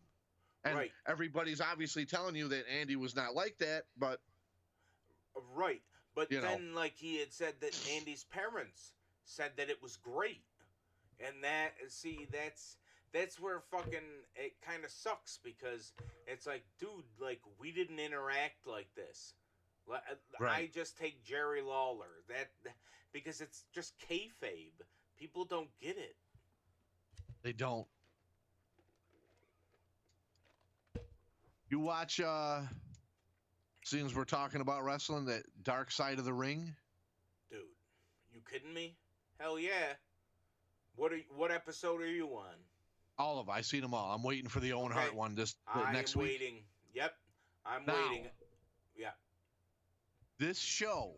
And everybody's obviously telling you that Andy was not like that, but right. But then like he had said that Andy's parents said that it was great. And that's where fucking it kind of sucks, because it's like, dude, like, we didn't interact like this. I just take Jerry Lawler because it's just kayfabe. People don't get it. They don't. You watch, since we're talking about wrestling, that Dark Side of the Ring? Dude, you kidding me? Hell yeah. What episode are you on? All of them. I've seen them all. I'm waiting for the Owen Hart one next week. I'm waiting. Yep. I'm waiting. Yeah. This show,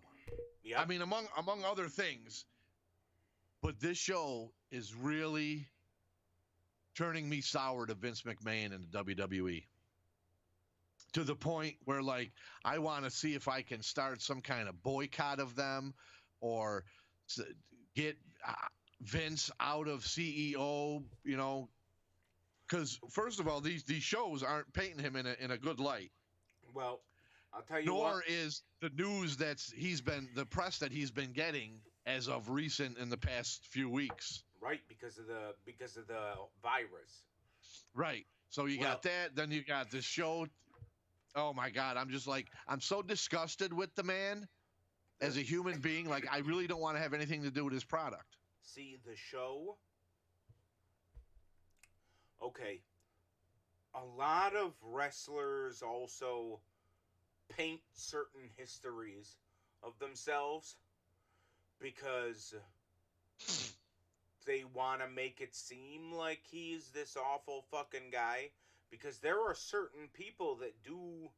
yep. I mean, among other things, but this show is really turning me sour to Vince McMahon and the WWE. To the point where, like, I want to see if I can start some kind of boycott of them or get Vince out of CEO, because first of all, these shows aren't painting him in a good light. Well, I'll tell you Nor is the news the press that he's been getting as of recent in the past few weeks. Right, because of the virus. Right. So you got that, then you got this show. Oh my God, I'm so disgusted with the man as a human being. Like, I really don't want to have anything to do with his product. See, the show. Okay. A lot of wrestlers also paint certain histories of themselves because they want to make it seem like he's this awful fucking guy, because there are certain people that do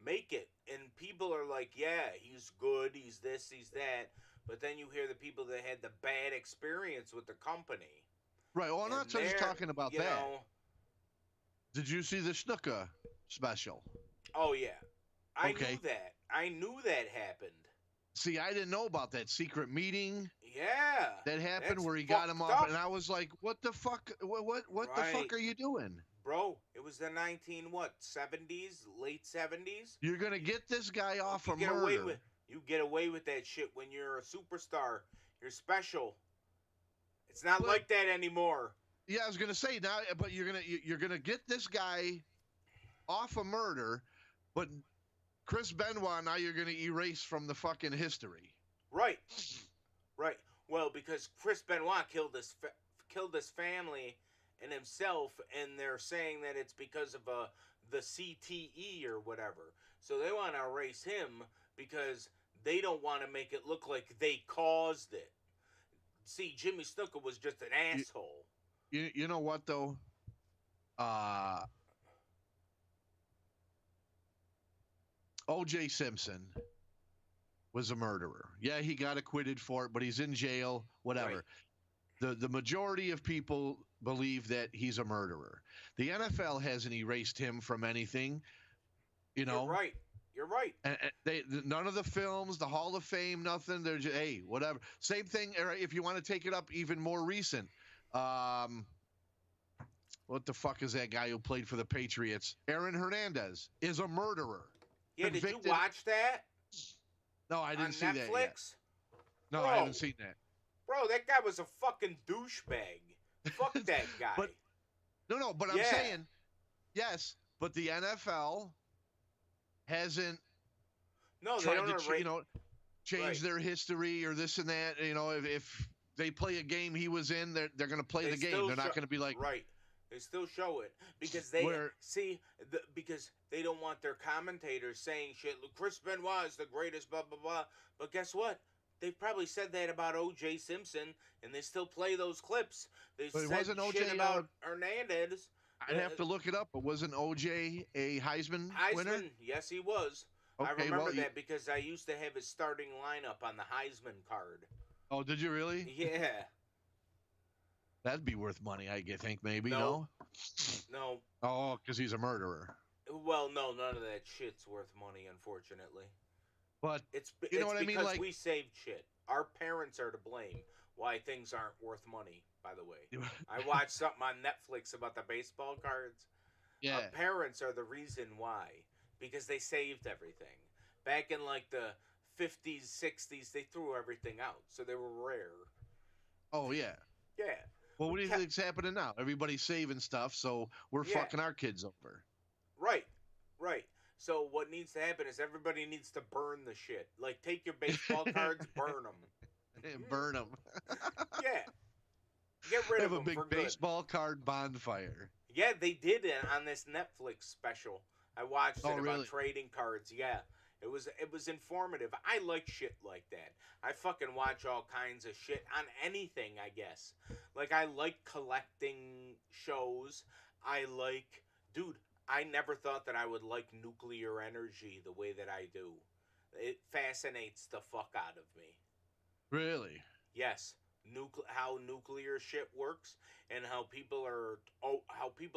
make it, and people are like, yeah, he's good, he's this, he's that, but then you hear the people that had the bad experience with the company. Right. Well, I'm not And just they're, talking about you that. know, Did you see the Snuka special? oh yeah, I Okay. knew that. I knew that happened. See, I didn't know about that secret meeting Yeah, that happened that's where he got him fucked off, up. and I was like, "What the fuck? What the fuck Right. are you doing? Bro, it was the 70s, late 70s. You're gonna get this guy off You for get away murder." with you get away with that shit when you're a superstar. You're special. It's not But- like that anymore. Yeah, I was gonna say now, but you're gonna get this guy off of murder, but Chris Benoit now you're gonna erase from the fucking history. Right. Right. Well, because Chris Benoit killed his family and himself, and they're saying that it's because of the CTE or whatever. So they want to erase him because they don't want to make it look like they caused it. See, Jimmy Snuka was just an asshole. You know what though? O.J. Simpson was a murderer. Yeah, he got acquitted for it, but he's in jail. Whatever. Right. The majority of people believe that he's a murderer. The NFL hasn't erased him from anything. You know. You're right. You're right. And none of the films, the Hall of Fame, nothing. They're just, hey, whatever. Same thing. If you want to take it up even more recent, what the fuck is that guy who played for the Patriots? Aaron Hernandez is a murderer. Yeah, Convicted. did you watch that? No, I didn't on see Netflix? that yet. No, Bro. I haven't seen that. Bro, that guy was a fucking douchebag. Fuck that guy. But but I'm Yeah. saying, yes, but the NFL hasn't No, they tried don't to, erase. change Right. their history or this and that. You know, if they play a game he was in, they're going to play They the game. still They're not show- going to be like, right. They still show it because they Where- because they don't want their commentators saying shit. Look, Chris Benoit is the greatest, blah blah blah. But guess what? They've probably said that about O.J. Simpson, and they still play those clips. They But it said wasn't shit O.J., about Hernandez. I'd have to look it up, but wasn't OJ a Heisman winner? Heisman, yes, he was. I Okay, remember well, that because I used to have his starting lineup on the Heisman card. Oh, did you really? Yeah. That'd be worth money, I think, maybe, No. no? No. Oh, because he's a murderer. Well, no, none of that shit's worth money, unfortunately. But It's You know it's what I mean? because Like- we saved shit. Our parents are to blame why things aren't worth money, by the way. I watched something on Netflix about the baseball cards. yeah, Our parents are the reason why, because they saved everything. Back in like the 50s, 60s, they threw everything out, so they were rare. oh yeah. Yeah. Well, what do you Ca- think's happening now? Everybody's saving stuff, so we're Yeah. fucking our kids over. Right. Right. So what needs to happen is everybody needs to burn the shit. Like, take your baseball cards, burn them. Burn them. Yeah. Get rid Have of a them big for good. baseball card bonfire. Yeah, they did it on this Netflix special. I watched it Oh, about really? trading cards. Yeah, it was informative. I like shit like that. I fucking watch all kinds of shit on anything, I guess. Like, I like collecting shows. Dude, I never thought that I would like nuclear energy the way that I do. It fascinates the fuck out of me. Really? Yes, how nuclear shit works, and how people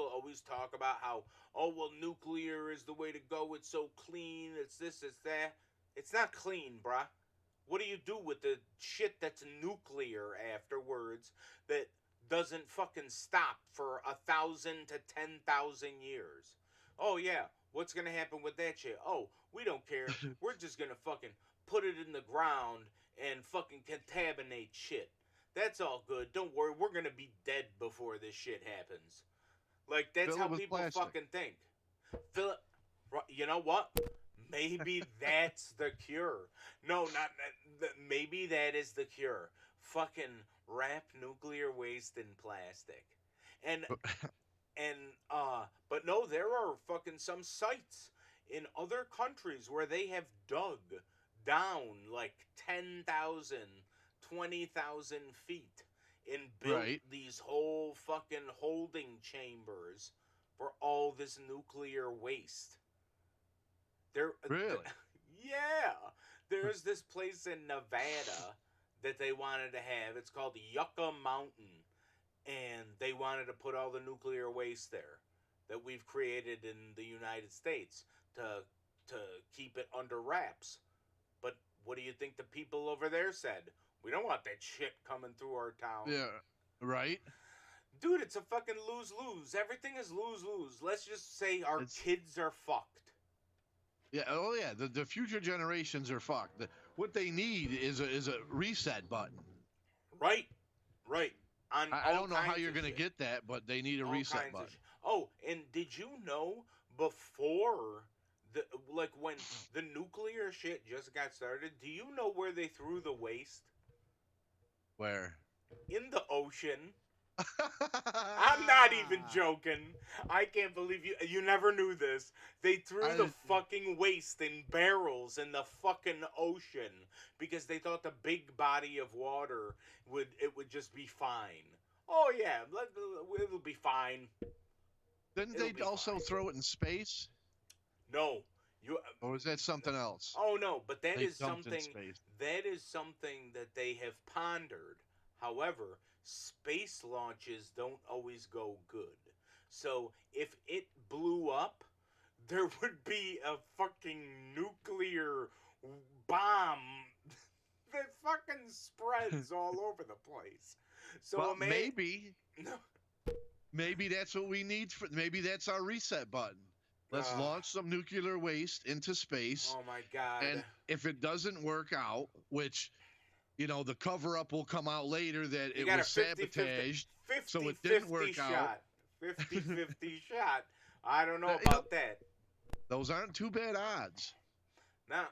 always talk about how, oh well, nuclear is the way to go. It's so clean. It's this. It's that. It's not clean, bruh. What do you do with the shit that's nuclear afterwards that doesn't fucking stop for 1,000 to 10,000 years? Oh yeah, what's gonna happen with that shit? Oh, we don't care. We're just gonna fucking put it in the ground and fucking contaminate shit. That's all good. Don't worry, we're gonna be dead before this shit happens. Like, that's Fill it how with people plastic. fucking think. You know what? Maybe that's the cure. No, maybe that is the cure. Fucking wrap nuclear waste in plastic. But no, there are fucking some sites in other countries where they have dug down like 10,000, 20,000 feet and built Right. these whole fucking holding chambers for all this nuclear waste. Really? Yeah. There's this place in Nevada that they wanted to have. It's called Yucca Mountain, and they wanted to put all the nuclear waste there that we've created in the United States to keep it under wraps. But what do you think the people over there said? We don't want that shit coming through our town. Yeah, right? Dude, it's a fucking lose-lose. Everything is lose-lose. Let's just say our kids are fucked. Yeah, oh yeah, the future generations are fucked. What they need is a reset button. Right. I don't know how you're going to get that, but they need a reset button. Oh, and did you know before when the nuclear shit just got started, do you know where they threw the waste? Where? In the ocean. I'm not even joking. I can't believe you never knew this. They threw the fucking waste in barrels in the fucking ocean because they thought the big body of water would just be fine. Oh yeah, it'll be fine. Didn't they also throw it in space? No. Or was that something else? Oh no, but that They is dumped in something space. that they have pondered. However, space launches don't always go good. So if it blew up, there would be a fucking nuclear bomb that fucking spreads all over the place. So well, maybe that's what we need. Maybe that's our reset button. Let's launch some nuclear waste into space. Oh my God. And if it doesn't work out, which, the cover-up will come out later that it was sabotaged, so it didn't work out. 50-50 shot. I don't know about that. Those aren't too bad odds. Now,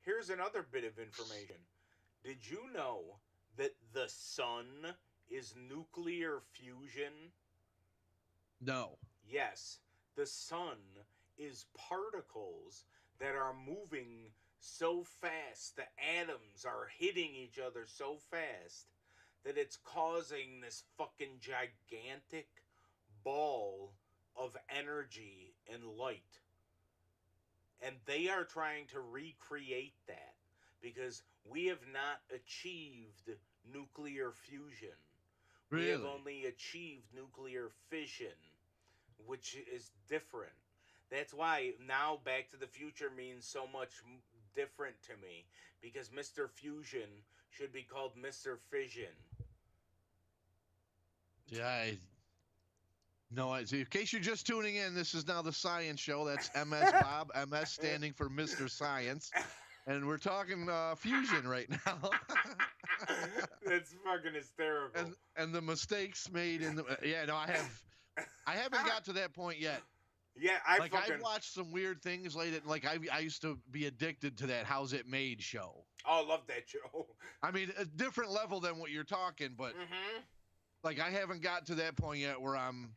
here's another bit of information. Did you know that the sun is nuclear fusion? No. Yes. The sun is particles that are moving so fast, the atoms are hitting each other so fast that it's causing this fucking gigantic ball of energy and light. And they are trying to recreate that because we have not achieved nuclear fusion. Really? We have only achieved nuclear fission, which is different. That's why now Back to the Future means so much different to me, because Mr. Fusion should be called Mr. Fission. Yeah, no, in case you're just tuning in, this is now the Science Show. That's MS Bob, MS standing for Mr. Science. And we're talking fusion right now. That's fucking hysterical. And the mistakes made in the... Yeah, no, I haven't got to that point yet. Yeah, I've watched some weird things lately. Like, I used to be addicted to that How's It Made show. Oh, I love that show. I mean, a different level than what you're talking, but... Like, I haven't got to that point yet where I'm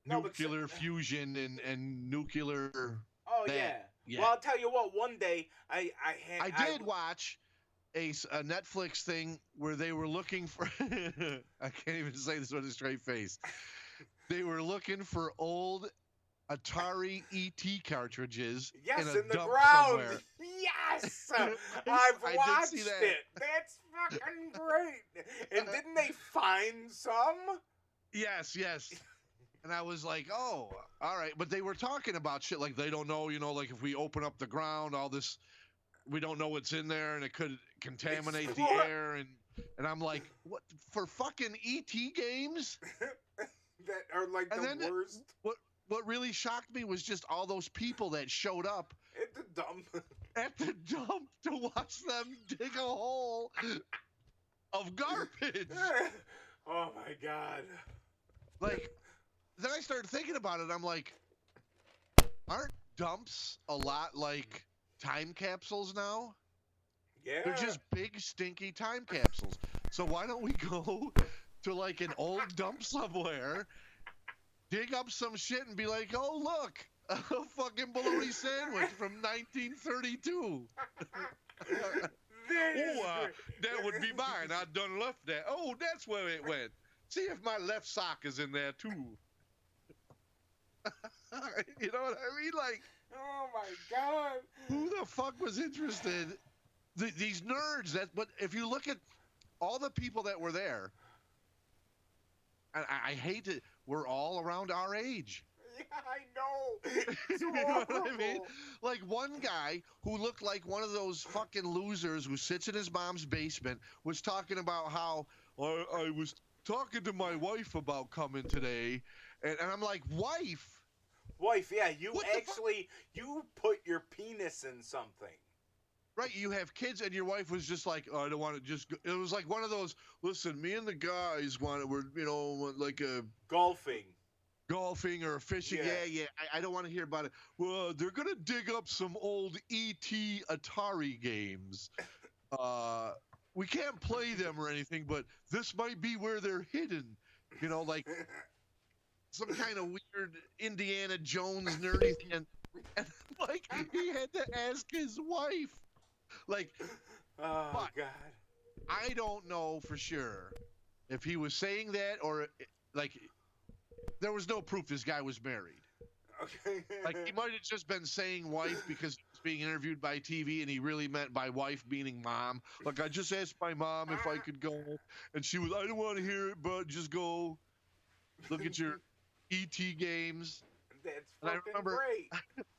nuclear fusion and nuclear... Oh, yeah. Well, I'll tell you what, one day I did watch a Netflix thing where they were looking for... I can't even say this with a straight face. They were looking for old Atari ET cartridges in the dump ground. somewhere. Yes! I've watched did see that. it. That's fucking great. And didn't they find some? Yes. And I was like, oh, all right. But they were talking about shit like they don't know, like if we open up the ground, all this, we don't know what's in there and it could contaminate the air. And I'm like, what, for fucking ET games? That are like the worst. What really shocked me was just all those people that showed up at the dump. At the dump to watch them dig a hole of garbage. Oh my God. Like, then I started thinking about it. I'm like, aren't dumps a lot like time capsules now? Yeah. They're just big, stinky time capsules. So why don't we go to like an old dump somewhere, dig up some shit and be like, oh, look, a fucking bologna sandwich from 1932. That would be mine. I done left that. Oh, that's where it went. See if my left sock is in there, too. You know what I mean? Like, oh, my God. Who the fuck was interested? These nerds. But if you look at all the people that were there, and I hate it, were all around our age. Yeah, I know. It's You know what I mean? horrible. Like one guy who looked like one of those fucking losers who sits in his mom's basement was talking about how I was talking to my wife about coming today, and I'm like, wife? Wife, yeah, you What the actually you put your penis in something. Right, you have kids, and your wife was just like, oh, I don't want to just go. It was like one of those, listen, me and the guys we're, like a Golfing. golfing or fishing. Yeah. I don't want to hear about it. Well, they're going to dig up some old E.T. Atari games. We can't play them or anything, but this might be where they're hidden. Like some kind of weird Indiana Jones nerdy thing. And like, he had to ask his wife. Like, Oh, but God. I don't know for sure if he was saying that or like there was no proof this guy was married. Okay. Like he might have just been saying wife because he was being interviewed by TV and he really meant by wife meaning mom. Like I just asked my mom if I could go and she was I don't want to hear it but just go look at your ET games. That's And fucking great.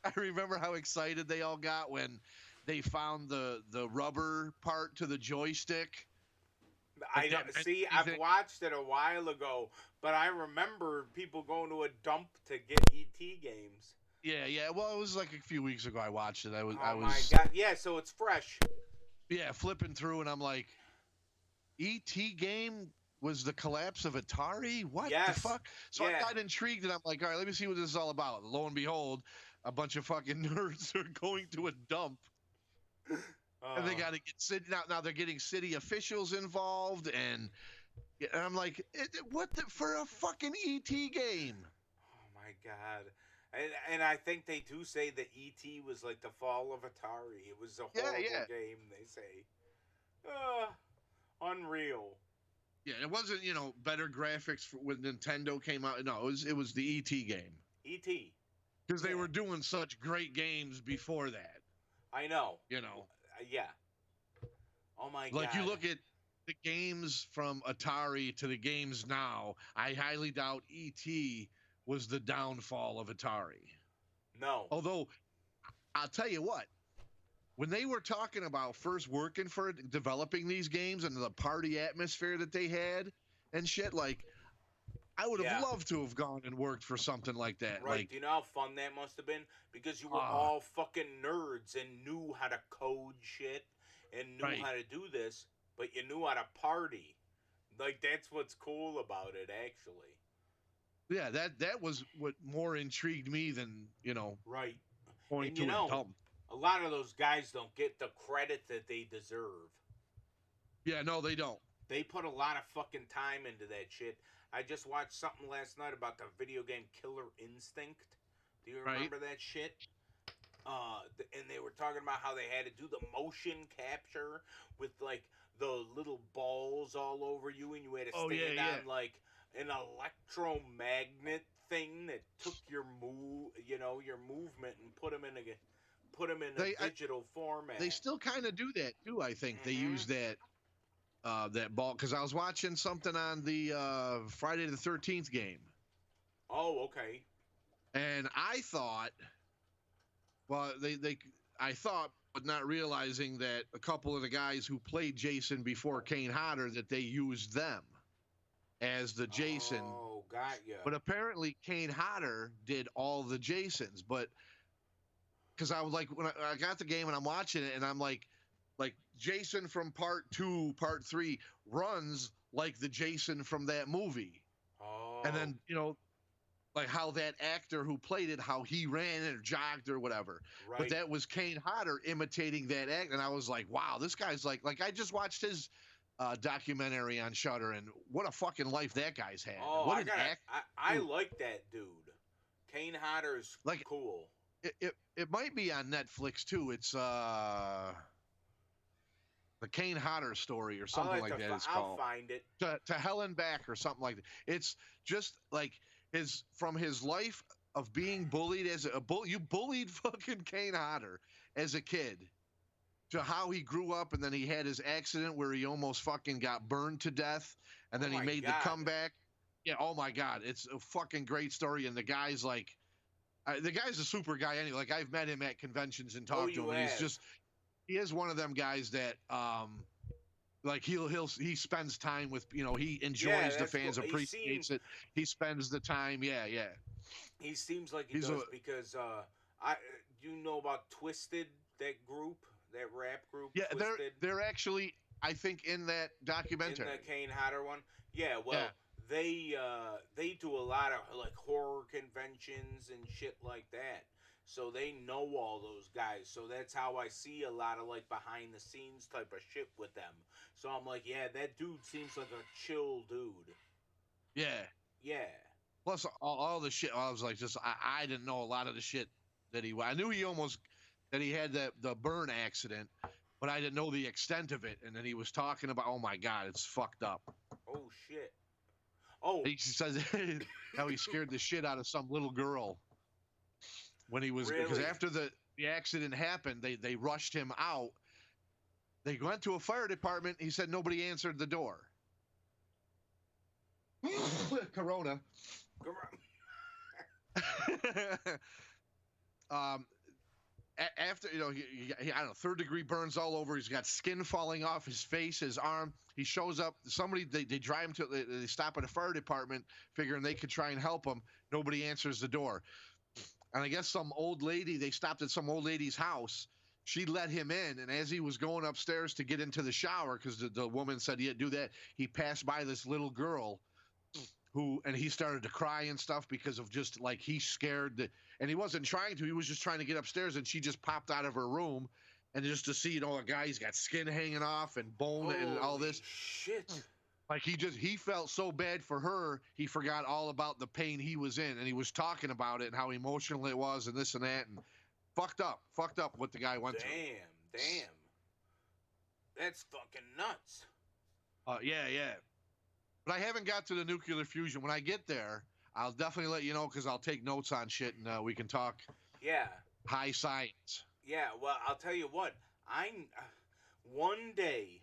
I remember how excited they all got when they found the rubber part to the joystick. I Like know. that See, vending I've thing. watched it a while ago, but I remember people going to a dump to get ET games. Yeah. Well, it was like a few weeks ago I watched it. I was My God. Yeah, so it's fresh. flipping through and I'm like, ET game was the collapse of Atari? What Yes. the fuck? So Yeah. I got intrigued and I'm like, all right, let me see what this is all about. Lo and behold, a bunch of fucking nerds are going to a dump. And they got to get city now. They're getting city officials involved, and I'm like, what for a fucking ET game? Oh my God. And I think they do say that ET was like the fall of Atari. It was a horrible game, they say. Unreal. Yeah, it wasn't better graphics when Nintendo came out. No, it was the ET game. ET. Because they were doing such great games before that. I know. Yeah. Oh my God. Like you look at the games from Atari to the games now, I highly doubt ET was the downfall of Atari. No. Although, I'll tell you what, when they were talking about first working for it, developing these games and the party atmosphere that they had and shit, like, I would have loved to have gone and worked for something like that. Right. Like, Do you know how fun that must have been? Because you were all fucking nerds and knew how to code shit and knew how to do this, but you knew how to party. Like, that's what's cool about it, actually. Yeah, that was what more intrigued me than, Right. going And to a dump. a lot of those guys don't get the credit that they deserve. Yeah, no, they don't. They put a lot of fucking time into that shit. I just watched something last night about the video game Killer Instinct. Do you remember that shit? And they were talking about how they had to do the motion capture with like the little balls all over you, and you had to stand on like an electromagnet thing that took your your movement, and put them in a digital format. They still kind of do that too. I think they use that ball because I was watching something on the Friday the 13th game. Oh, okay. And I thought, I thought, but not realizing that a couple of the guys who played Jason before Kane Hodder, that they used them as the Jason. Oh, got ya. But apparently Kane Hodder did all the Jasons. But because I was like, when I got the game and I'm watching it, and I'm like Jason from part 2, part 3 runs like the Jason from that movie. Oh. And then, like how that actor who played it, how he ran or jogged or whatever. Right. But that was Kane Hodder imitating that act. And I was like, wow, this guy's like I just watched his documentary on Shudder, and what a fucking life that guy's had. Oh, what an act. I like that dude. Kane Hodder's cool. It might be on Netflix too. It's the Kane Hodder story or something like that. It's called. I'll find it. To Hell and Back or something like that. It's just like from his life of being bullied as you bullied fucking Kane Hodder as a kid to how he grew up, and then he had his accident where he almost fucking got burned to death, and then Oh he my made God. the comeback. Yeah, oh my God, it's a fucking great story, and the guy's like, the guy's a super guy anyway. Like I've met him at conventions and talked to him, you and he's have. just he is one of them guys that like he spends time with, you know, he enjoys the that's fans, cool. appreciates it. He spends the time. Yeah. He seems like he He's does a- because you know about Twisted, that group, that rap group, Yeah, Twisted, they're actually, I think, in that in documentary. the Kane Hodder one. Yeah, well, they do a lot of like horror conventions and shit like that. So they know all those guys. So that's how I see a lot of like behind the scenes type of shit with them. So I'm like, yeah, that dude seems like a chill dude. Yeah. Yeah. Plus all the shit. I was like, I didn't know a lot of the shit that I knew that he had the burn accident, but I didn't know the extent of it. And then he was talking about, oh my God, it's fucked up. Oh shit. Oh. He says how he scared the shit out of some little girl when he was, because Really? after the accident happened, they rushed him out. They went to a fire department. He said nobody answered the door. Corona. After, you know, he I don't know, third-degree burns all over. He's got skin falling off his face, his arm. He shows up. Somebody, they drive him to, they stop at a fire department, figuring they could try and help him. Nobody answers the door. And I guess some old lady, they stopped at some old lady's house. She let him in, and as he was going upstairs to get into the shower, because the woman said he had to do that, he passed by this little girl and he started to cry and stuff because of just like he's scared and he wasn't trying to, he was just trying to get upstairs, and she just popped out of her room, and just to see, you know, a guy, he's got skin hanging off and bone and all this shit. Like he felt so bad for her, he forgot all about the pain he was in, and he was talking about it and how emotional it was and this and that, and fucked up what the guy went through. Damn. That's fucking nuts. Yeah. But I haven't got to the nuclear fusion. When I get there, I'll definitely let you know, because I'll take notes on shit, and we can talk Yeah. high science. Yeah, well, I'll tell you what. One day.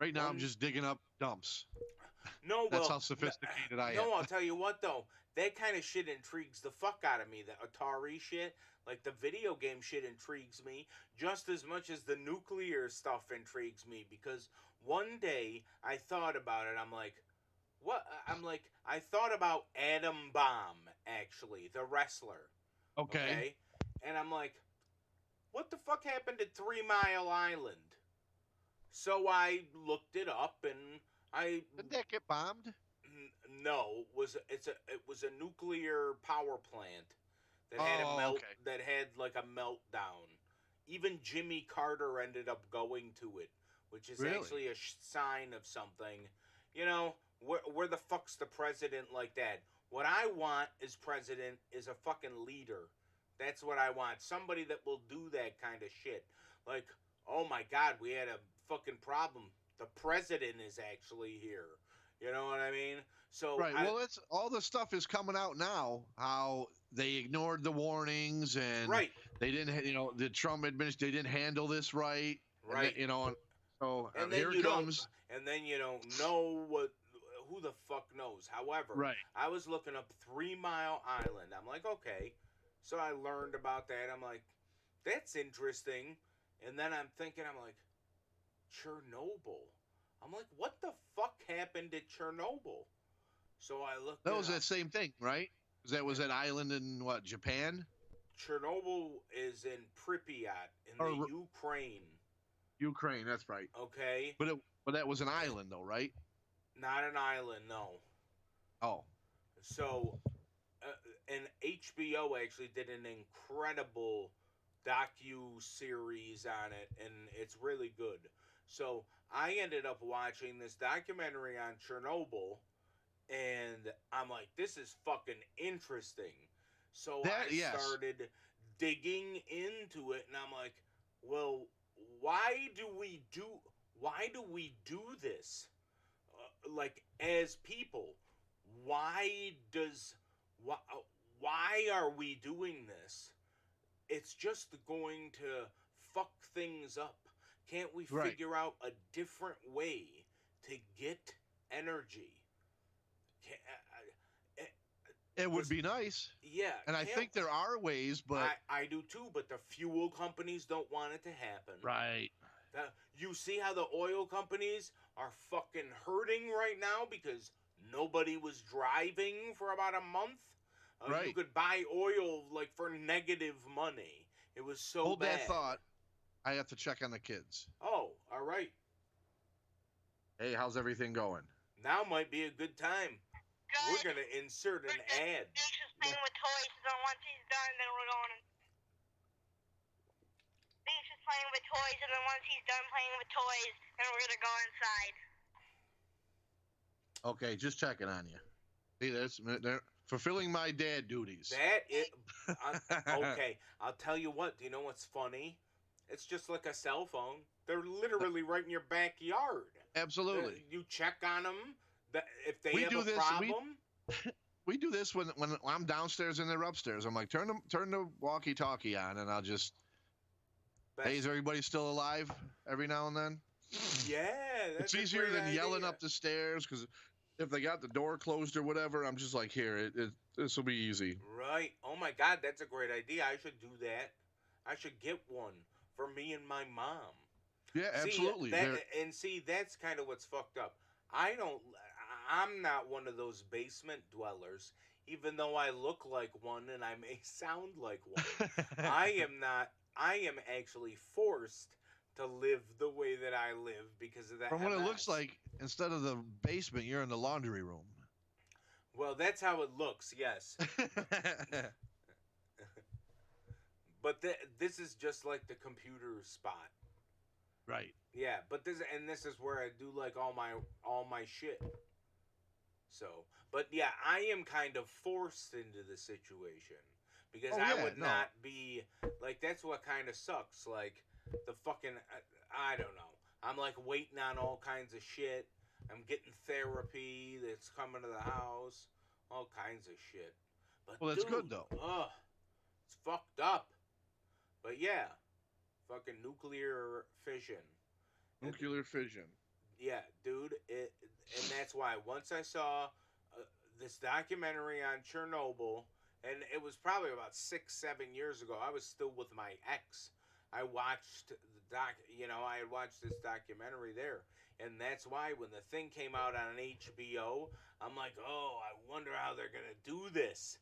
Right now, I'm just digging up dumps. No, That's how sophisticated I am. No, I'll tell you what, though. That kind of shit intrigues the fuck out of me. The Atari shit, like the video game shit, intrigues me just as much as the nuclear stuff intrigues me. Because one day I thought about it. I'm like, what? I thought about Adam Bomb, actually, the wrestler. Okay. And I'm like, what the fuck happened at 3 Mile Island? So I looked it up, and Didn't that get bombed? No, it was a nuclear power plant that had that had like a meltdown. Even Jimmy Carter ended up going to it, which is actually a sign of something. You know, where the fuck's the president like that? What I want as president is a fucking leader. That's what I want. Somebody that will do that kind of shit. Like, oh my God, we had a fucking problem. The president is actually here. You know what I mean? So right. Well, that's all the stuff is coming out now. How they ignored the warnings, and they didn't. You know, the Trump administration, they didn't handle this right. Right. And, you know, so and here it comes. And then you don't know who the fuck knows. However, I was looking up 3 Mile Island. I'm like, okay. So I learned about that. I'm like, that's interesting. And then I'm thinking, I'm like, Chernobyl. I'm like, what the fuck happened at Chernobyl? So I looked. That was that same thing, right? Was that island in what, Japan? Chernobyl is in Pripyat in the Ukraine. Ukraine, that's right. Okay. But that was an island, though, right? Not an island, no. Oh. So, and HBO actually did an incredible docu-series on it, and it's really good. So I ended up watching this documentary on Chernobyl, and I'm like, this is fucking interesting. So I started digging into it, and I'm like, well, why do we do this? Like, as people, why are we doing this? It's just going to fuck things up. Can't we Right. figure out a different way to get energy? It would This- be nice. Yeah. And I think there are ways, but I do too, but the fuel companies don't want it to happen. right. You see how the oil companies are fucking hurting right now because nobody was driving for about a month? You Right. could buy oil like for negative money. It was so Hold bad. that thought. I have to check on the kids. Oh, all right. Hey, how's everything going? Now might be a good time. Good. We're gonna insert an ad. He's just playing with toys, and then once he's done, then we're going. He's just playing with toys, and then once he's done playing with toys, then we're gonna go inside. Okay, just checking on you. See, they're fulfilling my dad duties. That is okay. I'll tell you what. Do you know what's funny? It's just like a cell phone. They're literally right in your backyard. Absolutely. You check on them. If they We have do a this- problem, We do this when I'm downstairs and they're upstairs. I'm like, turn the walkie-talkie on, and I'll just, hey, is everybody still alive? Every now and then. yeah, It's that's a easier great than yelling idea. up the stairs because if they got the door closed or whatever, I'm just like, here, this will be easy. Right. Oh my God, that's a great idea. I should do that. I should get one for me and my mom. Yeah, See, absolutely. that's kind of what's fucked up. I'm not one of those basement dwellers, even though I look like one and I may sound like one. I am actually forced to live the way that I live because of that. From what it MS. looks like, instead of the basement, you're in the laundry room. Well, that's how it looks, yes. But this is just like the computer spot. Right. Yeah, but this is where I do like all my shit. So, but yeah, I am kind of forced into the situation because I would not be like, that's what kind of sucks. Like the fucking I don't know. I'm like waiting on all kinds of shit. I'm getting therapy that's coming to the house. All kinds of shit. But Well, that's dude, good, though. Ugh, it's fucked up. But yeah, fucking nuclear fission. Nuclear fission. Yeah, dude. And that's why once I saw this documentary on Chernobyl, and it was probably about 6-7 years ago. I was still with my ex. I watched I had watched this documentary there. And that's why when the thing came out on HBO, I'm like, oh, I wonder how they're going to do this.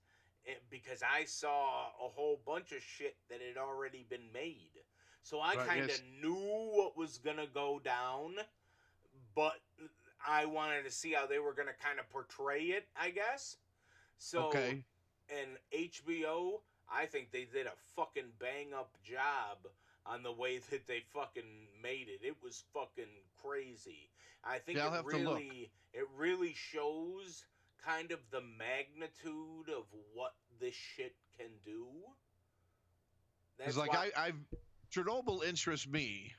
Because I saw a whole bunch of shit that had already been made. So I kind of knew what was going to go down, but I wanted to see how they were going to kind of portray it, I guess. So, and HBO, I think they did a fucking bang-up job on the way that they fucking made it. It was fucking crazy. I think it really shows kind of the magnitude of what this shit can do. It's like I've Chernobyl interests me,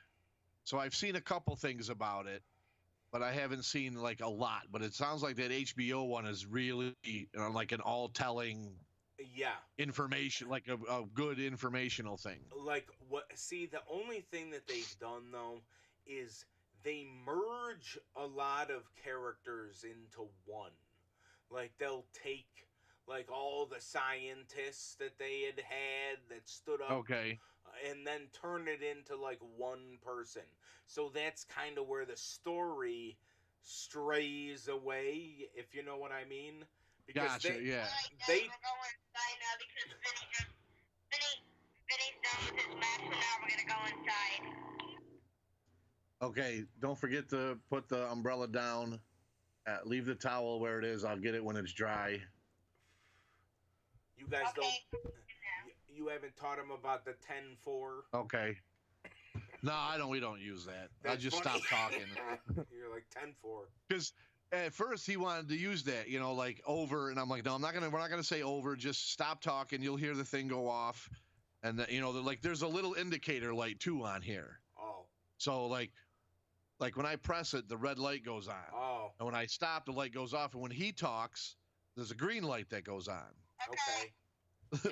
so I've seen a couple things about it, but I haven't seen like a lot. But it sounds like that HBO one is really like an all-telling information, like a good informational thing. Like what? See, the only thing that they've done though is they merge a lot of characters into one. Like they'll take like all the scientists that they had that stood up, and then turn it into like one person. So that's kind of where the story strays away, if you know what I mean. Because Gotcha. they We're going inside now because Vinny's done with his match, so now we're gonna go inside. Okay, don't forget to put the umbrella down. Leave the towel where it is. I'll get it when it's dry. You guys don't. You haven't taught him about the 10-4. Okay. No, I don't. We don't use that. I That's just funny. stopped talking. You're like 10-4. Because at first he wanted to use that, like over, and I'm like, no, we're not gonna say over. Just stop talking. You'll hear the thing go off, and there's a little indicator light too on here. Oh. So like when I press it, the red light goes on. Oh. And when I stop, the light goes off. And when he talks, there's a green light that goes on. Okay.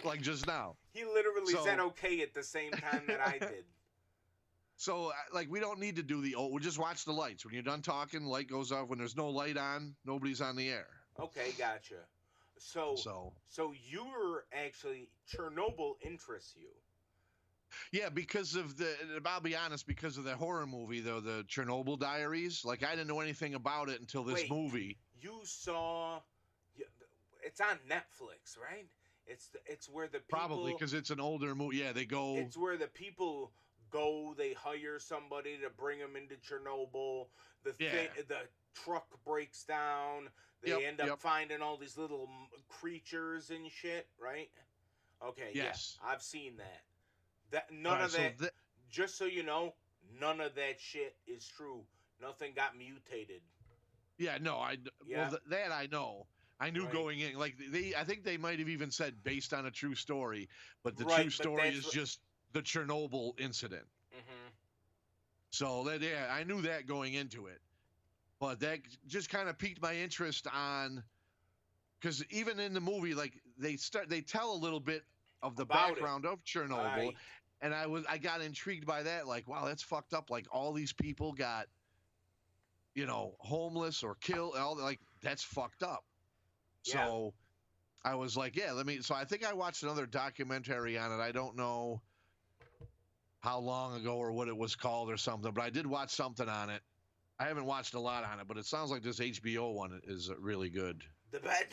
Like just now. He literally said okay at the same time that I did. So, like, we don't need to do the old. We'll just watch the lights. When you're done talking, light goes off. When there's no light on, nobody's on the air. Okay, gotcha. So, So, so you're actually Chernobyl interests you. yeah, because of the. I'll be honest, because of the horror movie, though, the Chernobyl Diaries. Like, I didn't know anything about it until this Wait, movie. You saw, it's on Netflix, right? It's where the people Probably because it's an older movie. Yeah, they go. It's where the people go. They hire somebody to bring them into Chernobyl. The truck breaks down. They end up finding all these little creatures and shit, right? Okay, yes, yeah, I've seen that. None of that. Just so you know, none of that shit is true. Nothing got mutated. Yeah, no, that I know. I knew going in, like I think they might have even said based on a true story, but the true story is just the Chernobyl incident. Mm-hmm. So I knew that going into it, but that just kind of piqued my interest on, because even in the movie, like they tell a little bit of the background of Chernobyl, and I got intrigued by that. Like, wow, that's fucked up. Like all these people got, homeless or killed. Like that's fucked up. So I was like, yeah, so I think I watched another documentary on it. I don't know how long ago or what it was called or something, but I did watch something on it. I haven't watched a lot on it, but it sounds like this HBO one is really good. The best.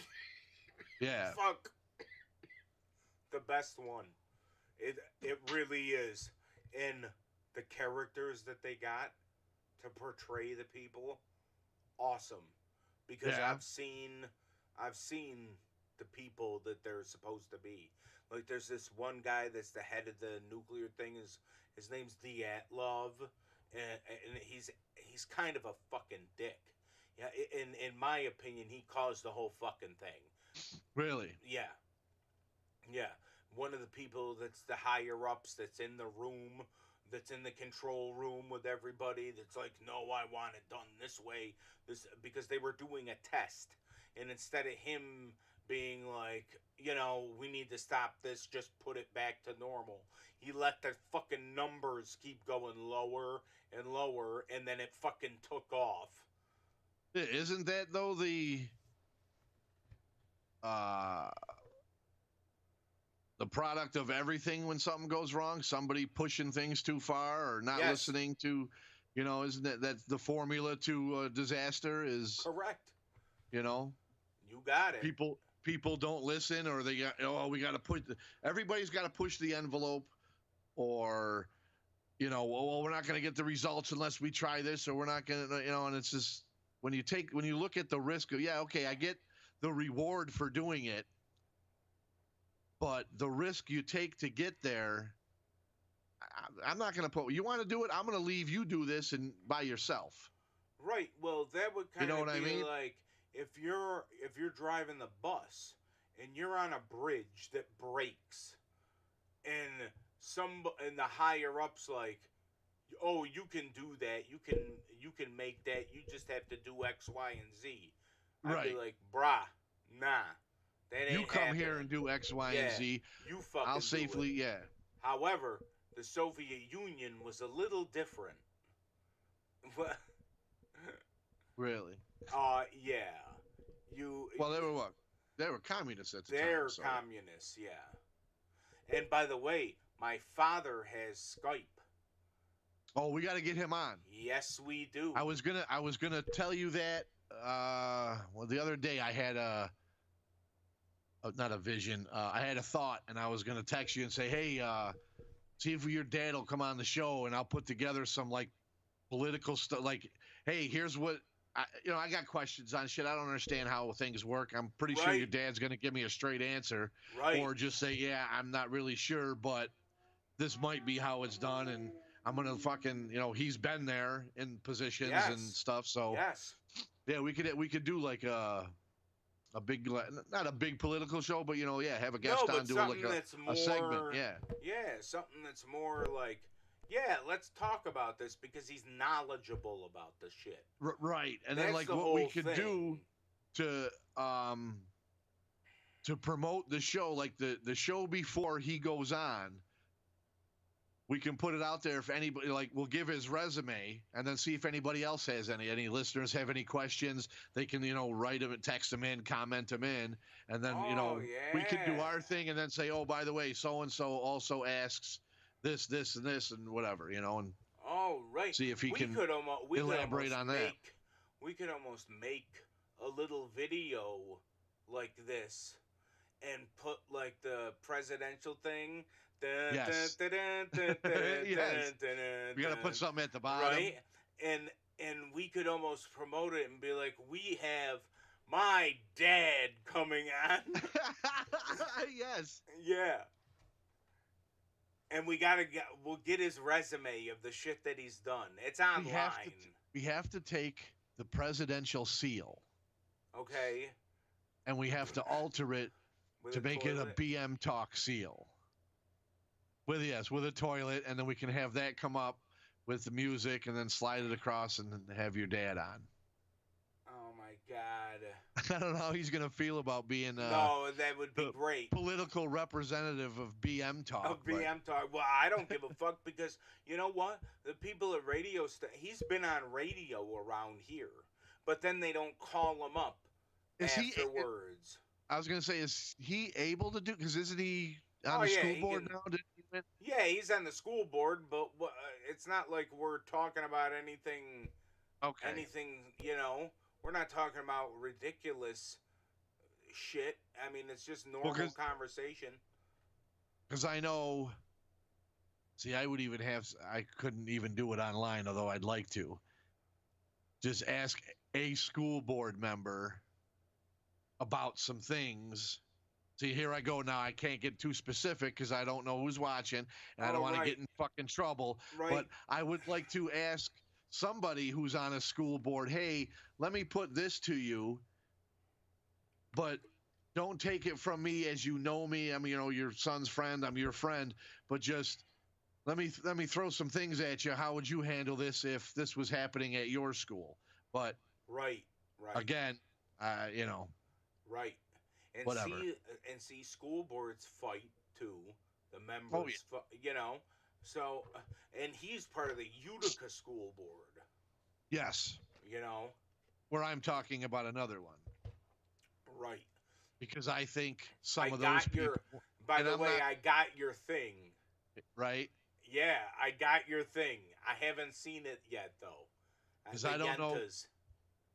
Yeah. Fuck. The best one. It really is. And the characters that they got to portray the people, awesome. Because I've seen the people that they're supposed to be. Like there's this one guy that's the head of the nuclear thing. His name's Dyatlov, and he's kind of a fucking dick. Yeah, in my opinion, he caused the whole fucking thing. Really? Yeah. Yeah. One of the people that's the higher ups that's in the room, that's in the control room with everybody, that's like, no, I want it done this way. Because they were doing a test. And instead of him being like, we need to stop this, just put it back to normal, he let the fucking numbers keep going lower and lower, and then it fucking took off. Isn't that, though, the product of everything when something goes wrong? Somebody pushing things too far or not listening to, isn't that's the formula to disaster is... Correct. You got it. People don't listen, or they got, we got to everybody's got to push the envelope, or, we're not going to get the results unless we try this, or we're not going to, and it's just, when you look at the risk of, I get the reward for doing it, but the risk you take to get there, I'm not going to you want to do it, I'm going to leave you do this and by yourself. Right. Well, that would kind of be I mean? Like if you're driving the bus and you're on a bridge that breaks, and the higher ups like, oh, you can do that, you can make that, you just have to do X, Y, and Z. I'd be like, brah, nah, that ain't you come happening. here and do X, Y, and Z. You fucking I'll safely, do it. However, the Soviet Union was a little different. Really? Yeah. Well, they were what? They were communists at the time. They're communists, yeah. And by the way, my father has Skype. Oh, we got to get him on. Yes, we do. I was gonna tell you that. Well, the other day I had not a vision. I had a thought, and I was gonna text you and say, hey, see if your dad will come on the show, and I'll put together some like political stuff. Like, hey, here's what. I got questions on shit. I don't understand how things work. I'm pretty sure your dad's going to give me a straight answer. Right. Or just say, yeah, I'm not really sure, but this might be how it's done. And I'm going to fucking, he's been there in positions and stuff. So, yeah, we could do like a big, not a big political show, but, have a guest on, do like a segment. Yeah. Yeah, something that's more like, yeah, let's talk about this because he's knowledgeable about the shit. Right. And then like what we could do to promote the show, like the show before he goes on, we can put it out there if anybody we'll give his resume and then see if anybody else has any listeners have any questions. They can write them, text them in, comment them in, and then we can do our thing and then say, oh, by the way, so and so also asks this, and this, and whatever, and right. see if he can elaborate on that. We could almost make a little video like this and put like the presidential thing. Yes. Yes. We gotta put something at the bottom, right? And we could almost promote it and be like, we have my dad coming on. Yes. Yeah. And we'll get his resume of the shit that he's done. It's online. We have to take the presidential seal. Okay. And we have to alter it to make it a BM Talk seal. With a toilet, and then we can have that come up with the music and then slide it across and then have your dad on. Oh my God. I don't know how he's going to feel about being no, that would be great. Political representative of BM Talk. Of BM Talk. Well, I don't give a fuck because you know what? The people at radio he's been on radio around here, but then they don't call him up afterwards. I was going to say, is he able to do? Because isn't he on the school board now? Yeah, he's on the school board, but it's not like we're talking about anything. Okay. Anything, we're not talking about ridiculous shit. I mean, it's just normal conversation. Because I know. See, I couldn't even do it online, although I'd like to. Just ask a school board member about some things. See, here I go now. I can't get too specific because I don't know who's watching, and I don't want to get in fucking trouble. Right. But I would like to ask somebody who's on a school board, hey, let me put this to you, but don't take it from me as you know me. I'm, your son's friend. I'm your friend. But just let me throw some things at you. How would you handle this if this was happening at your school? But right. Again, Right. And whatever. See, school boards fight too. The members, So, and he's part of the Utica School Board. Yes. Where I'm talking about another one. Right. Because I think some of those people. By the way, I got your thing. Right. Yeah, I got your thing. I haven't seen it yet though. Because I don't know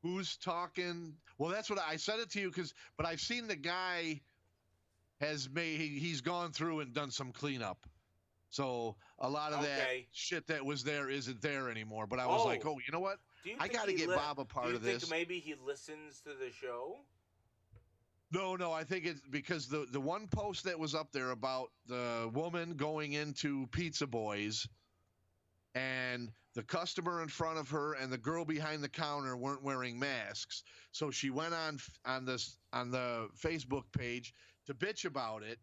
who's talking. Well, that's what I said it to you but I've seen the guy he's gone through and done some cleanup. So a lot of that shit that was there isn't there anymore. But I was like, oh, you know what? I got to get Bob a part of this. Do you think maybe he listens to the show? No, I think it's because the one post that was up there about the woman going into Pizza Boys and the customer in front of her and the girl behind the counter weren't wearing masks. So she went on the Facebook page to bitch about it.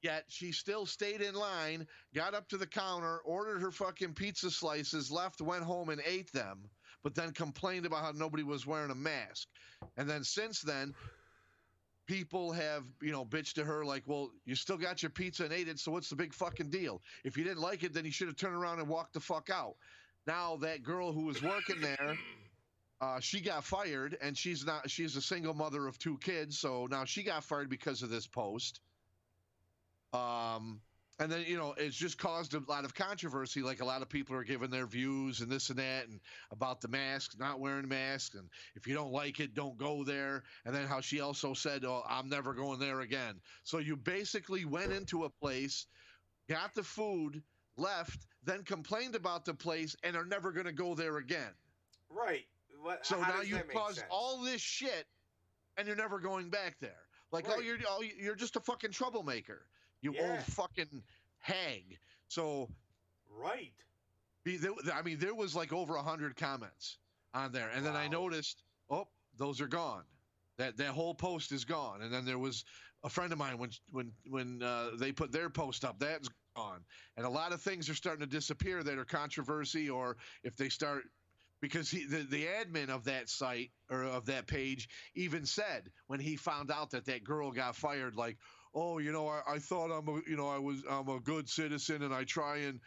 Yet she still stayed in line, got up to the counter, ordered her fucking pizza slices, left, went home and ate them, but then complained about how nobody was wearing a mask. And then since then, people have, bitched to her like, well, you still got your pizza and ate it, so what's the big fucking deal? If you didn't like it, then you should have turned around and walked the fuck out. Now that girl who was working there, she got fired, and she's a single mother of 2 kids, so now she got fired because of this post. And then, it's just caused a lot of controversy. Like a lot of people are giving their views and this and that and about the masks, not wearing masks. And if you don't like it, don't go there. And then how she also said, oh, I'm never going there again. So you basically went into a place, got the food, left, then complained about the place and are never going to go there again. Right. So now you've caused all this shit and you're never going back there. Like, right. You're just a fucking troublemaker. You old fucking hag. So, right. There was like over 100 comments on there, and then I noticed, those are gone. That whole post is gone. And then there was a friend of mine when they put their post up, that's gone. And a lot of things are starting to disappear that are controversy, or if they start. Because the admin of that site or of that page even said when he found out that girl got fired, like, oh, I thought I'm a good citizen and I try and,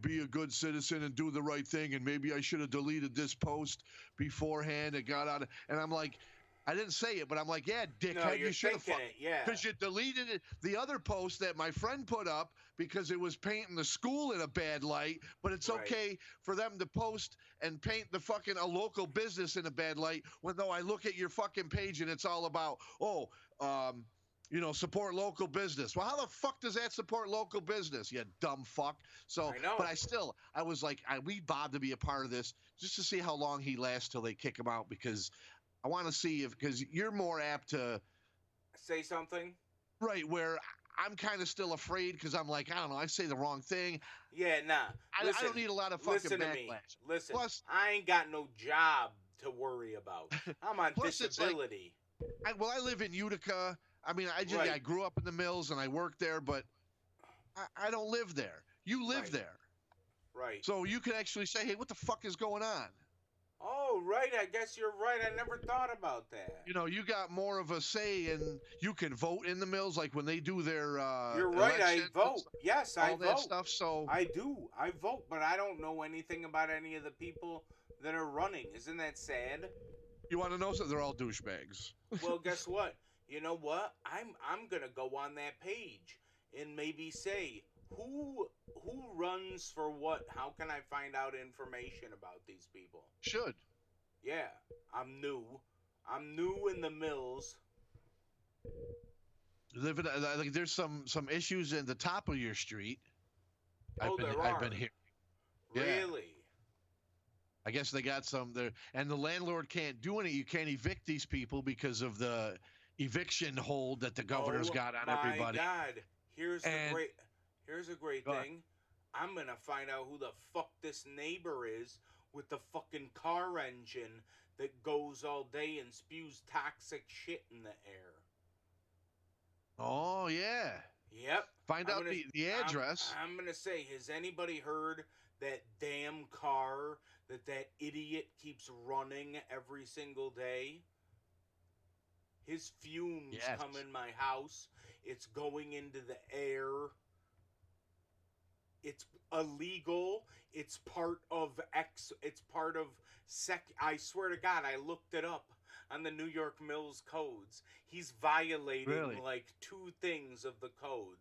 be a good citizen and do the right thing. And maybe I should have deleted this post beforehand and got out. And I'm like, I didn't say it, but I'm like, yeah, No, dickhead, you're you should have thinking it, yeah. because you deleted it. The other post that my friend put up because it was painting the school in a bad light, but it's Right. okay for them to post and paint a local business in a bad light. When though I look at your fucking page and it's all about, support local business. Well, how the fuck does that support local business, you dumb fuck? So, I know. but I was like, I need Bob to be a part of this just to see how long he lasts till they kick him out because I want to see because you're more apt to Say something? right where I'm kind of still afraid because I'm like, I don't know, I say the wrong thing. Yeah, nah. I don't need a lot of fucking listen to me. backlash. Listen, Plus- I ain't got no job to worry about. I'm on Plus, it's like- disability. I live in Utica. I mean, Right. I grew up in the mills and I work there, but I don't live there. You live Right. there. Right. So you can actually say, hey, what the fuck is going on? Oh, right. I guess you're right. I never thought about that. You got more of a say and you can vote in the mills, like when they do their You're right. I elections, vote. Yes, I all vote. that stuff. So I do. I vote, but I don't know anything about any of the people that are running. Isn't that sad? you want to know something? They're all douchebags. Well, guess what? You know what? I'm gonna go on that page and maybe say who runs for what. How can I find out information about these people? Should. Yeah, I'm new. I'm new in the mills. Like there's some issues in the top of your street. Oh, there are. I've been here. Yeah. Really? I guess they got some there, and the landlord can't do any. You can't evict these people because of the eviction hold that the governor's got on everybody. My God, here's And- a great Go ahead. thing. I'm gonna find out who the fuck this neighbor is with the fucking car engine that goes all day and spews toxic shit in the air. Oh yeah. Yep. Find I'm out gonna- the address. I'm gonna say, has anybody heard that damn car that idiot keeps running every single day? His fumes Yes. come in my house. It's going into the air. It's illegal. It's part of I swear to God, I looked it up on the New York Mills codes. He's violating Really? like 2 things of the code.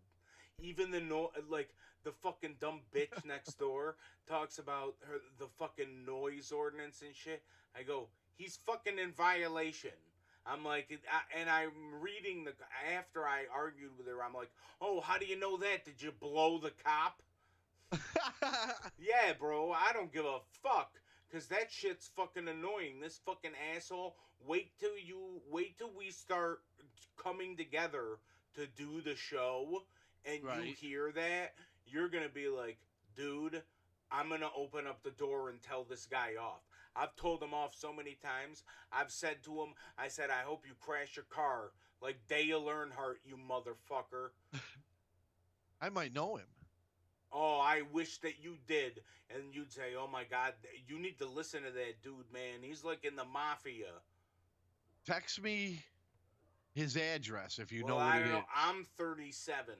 Even the fucking dumb bitch next door talks about the fucking noise ordinance and shit. I go, he's fucking in violation. I'm like, and I'm reading after I argued with her, I'm like, oh, how do you know that? Did you blow the cop? Yeah, bro, I don't give a fuck. Because that shit's fucking annoying. This fucking asshole, wait till we start coming together to do the show, and you Right. hear that, you're gonna be like, dude, I'm gonna open up the door and tell this guy off. I've told him off so many times. I've said to him, I said, I hope you crash your car like Dale Earnhardt, you motherfucker. I might know him. Oh, I wish that you did. And you'd say, oh my God, you need to listen to that dude, man. He's like in the mafia. Text me his address if you Well, know what I it don't know. is. I'm 37.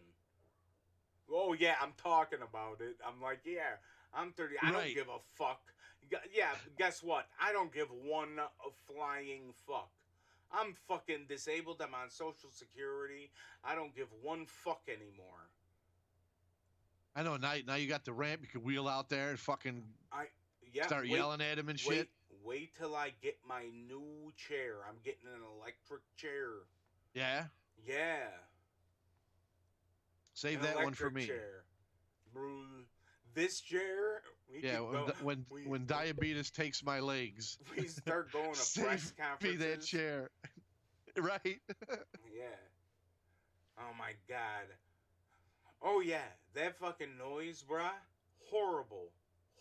Oh, yeah, I'm talking about it. I'm like, yeah, I'm 30. I don't Right. give a fuck. Yeah, guess what? I don't give one flying fuck. I'm fucking disabled. I'm on Social Security. I don't give one fuck anymore. I know. Now you got the ramp. You can wheel out there and fucking Yeah, start wait- yelling at him and shit. Wait till I get my new chair. I'm getting an electric chair. Yeah. Yeah. Save an that one for electric me. Chair. This chair, we Yeah. could go, When diabetes takes my legs, we start going to press save me conferences. that chair. Right. Yeah. Oh my God. Oh yeah, that fucking noise, bruh. Horrible.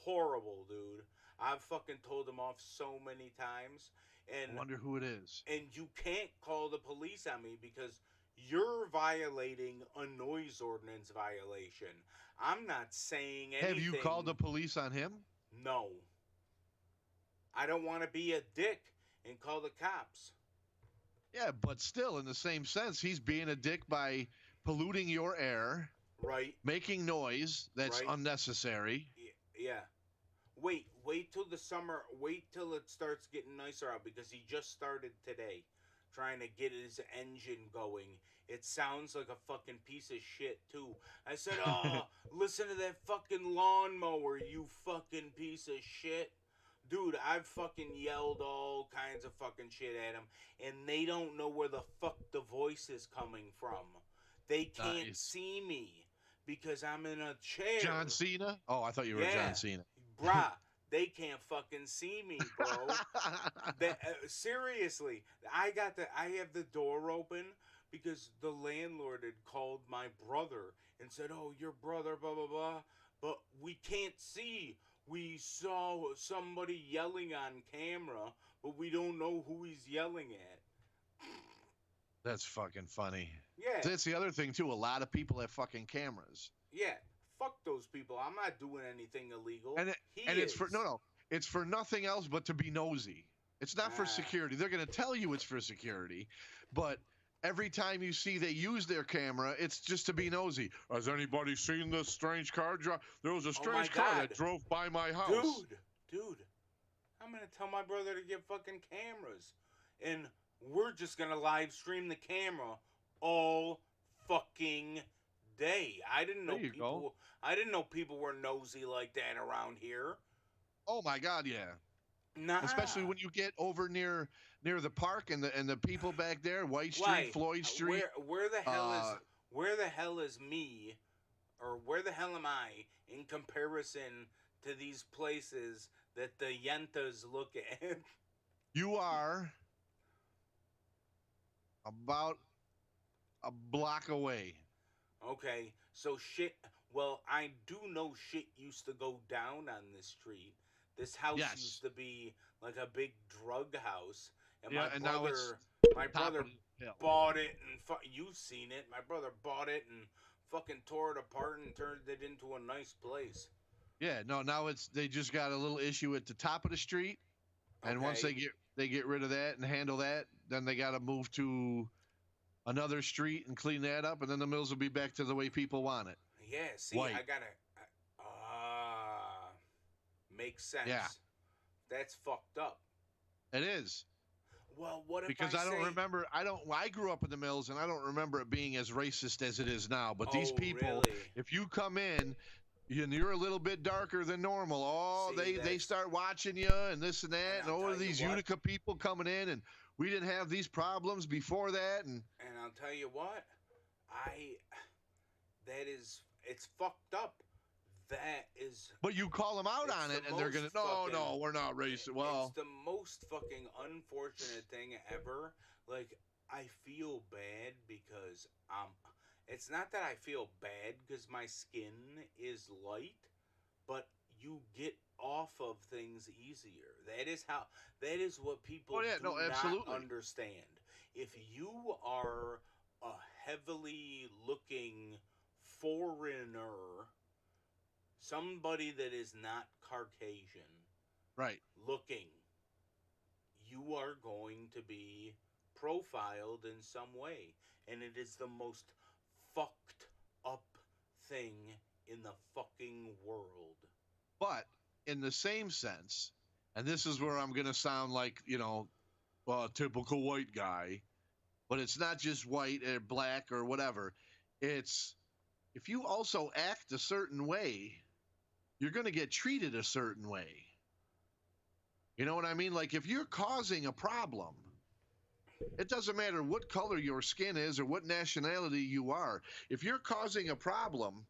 Horrible, dude. I've fucking told him off so many times. I And wonder who it is. and you can't call the police on me because you're violating a noise ordinance violation. I'm not saying anything. Have you called the police on him? No. I don't want to be a dick and call the cops. Yeah, but still, in the same sense, he's being a dick by polluting your air, Right. making noise that's Right. unnecessary. Yeah. Wait till the summer. Wait till it starts getting nicer out because he just started today, trying to get his engine going. It sounds like a fucking piece of shit too. I said, "Oh, listen to that fucking lawnmower, you fucking piece of shit." Dude, I've fucking yelled all kinds of fucking shit at him, and they don't know where the fuck the voice is coming from. They can't Nice. see me because I'm in a chair. John Cena? Oh, I thought you were Yeah. John Cena. Bruh, they can't fucking see me, bro. Seriously, I have the door open because the landlord had called my brother and said, "Oh, your brother, blah blah blah," but we can't see. We saw somebody yelling on camera, but we don't know who he's yelling at. That's fucking funny. Yeah. That's the other thing too. A lot of people have fucking cameras. Yeah, fuck those people. I'm not doing anything illegal. And it's for no. It's for nothing else but to be nosy. It's not for security. They're going to tell you it's for security, but every time you see they use their camera, it's just to be nosy. Has anybody seen this strange car drive? There was a strange car that drove by my house. Dude, I'm gonna tell my brother to get fucking cameras, and we're just gonna live stream the camera all fucking day. I didn't know people. I didn't know people were nosy like that around here. Oh my God, yeah. Nah. Especially when you get over near the park and the people back there, White Street, Floyd Street. Where the hell is me, or where the hell am I in comparison to these places that the Yentas look at? You are about a block away. Okay, so shit. Well, I do know shit used to go down on this street. This house used to be like a big drug house, and my brother bought it, and you've seen it. My brother bought it and fucking tore it apart and turned it into a nice place. Yeah, no, now they just got a little issue at the top of the street, and once they get rid of that and handle that, then they got to move to another street and clean that up, and then the mills will be back to the way people want it. Yeah, see, White. I gotta. Makes sense. Yeah. That's fucked up. It is. Well, what if because I don't remember. I grew up in the mills, and I don't remember it being as racist as it is now. But these people, if you come in, and you're a little bit darker than normal, they start watching you and this and that, and these Utica people coming in, and we didn't have these problems before that, and I'll tell you what, it's fucked up. That is. But you call them out on it, and they're gonna no, we're not racist. Well, it's the most fucking unfortunate thing ever. Like, I feel bad because it's not that I feel bad because my skin is light, but you get off of things easier. That is what people not understand. If you are a heavily looking foreigner, somebody that is not Caucasian, right, looking, you are going to be profiled in some way, and it is the most fucked up thing in the fucking world. But in the same sense, and this is where I'm going to sound like, a typical white guy, but it's not just white or black or whatever. It's if you also act a certain way, you're going to get treated a certain way. You know what I mean? Like, if you're causing a problem, it doesn't matter what color your skin is or what nationality you are. If you're causing a problem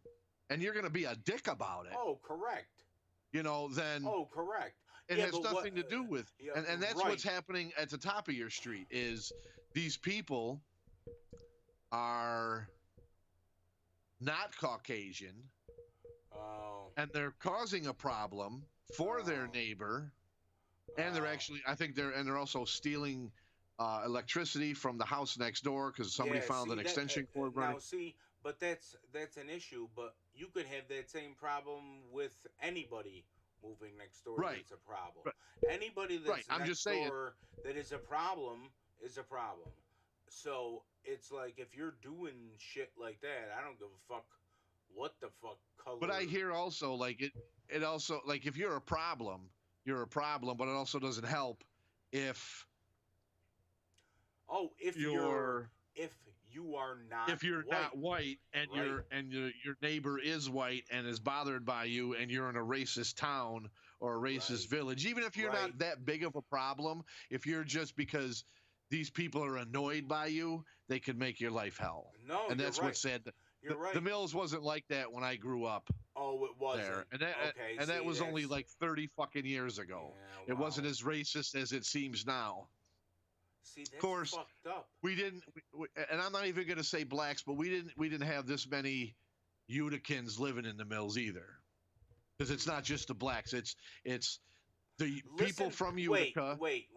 and you're going to be a dick about it. Oh, correct. Then. Oh, correct. It has nothing to do with. And that's what's happening at the top of your street is these people are not Caucasian. Oh. And they're causing a problem for their neighbor, and they're also stealing electricity from the house next door because somebody found an extension cord running. Now, see, but that's an issue. But you could have that same problem with anybody moving next door. Right. That's a problem. Right. Anybody that's next door that is a problem is a problem. So it's like if you're doing shit like that, I don't give a fuck what the fuck color. But I hear also like it also like if you're a problem, you're a problem, but it also doesn't help if if you are not if you're white, not white and right. your neighbor is white and is bothered by you and you're in a racist town or a racist Right. village, even if you're Right. not that big of a problem, if you're just because these people are annoyed by you, they could make your life hell. No, And you're that's right. what's sad. You're right. The Mills wasn't like that when I grew up. Oh, it wasn't. There Okay, and that see, was only that's- like 30 fucking years ago. Yeah, It wasn't wow. as racist as it seems now. See, that's Of course, fucked up. we didn't and I'm not even going to say blacks, but we didn't have this many Uticans living in the Mills either, because it's not just the blacks, it's the people from Utica. Wait.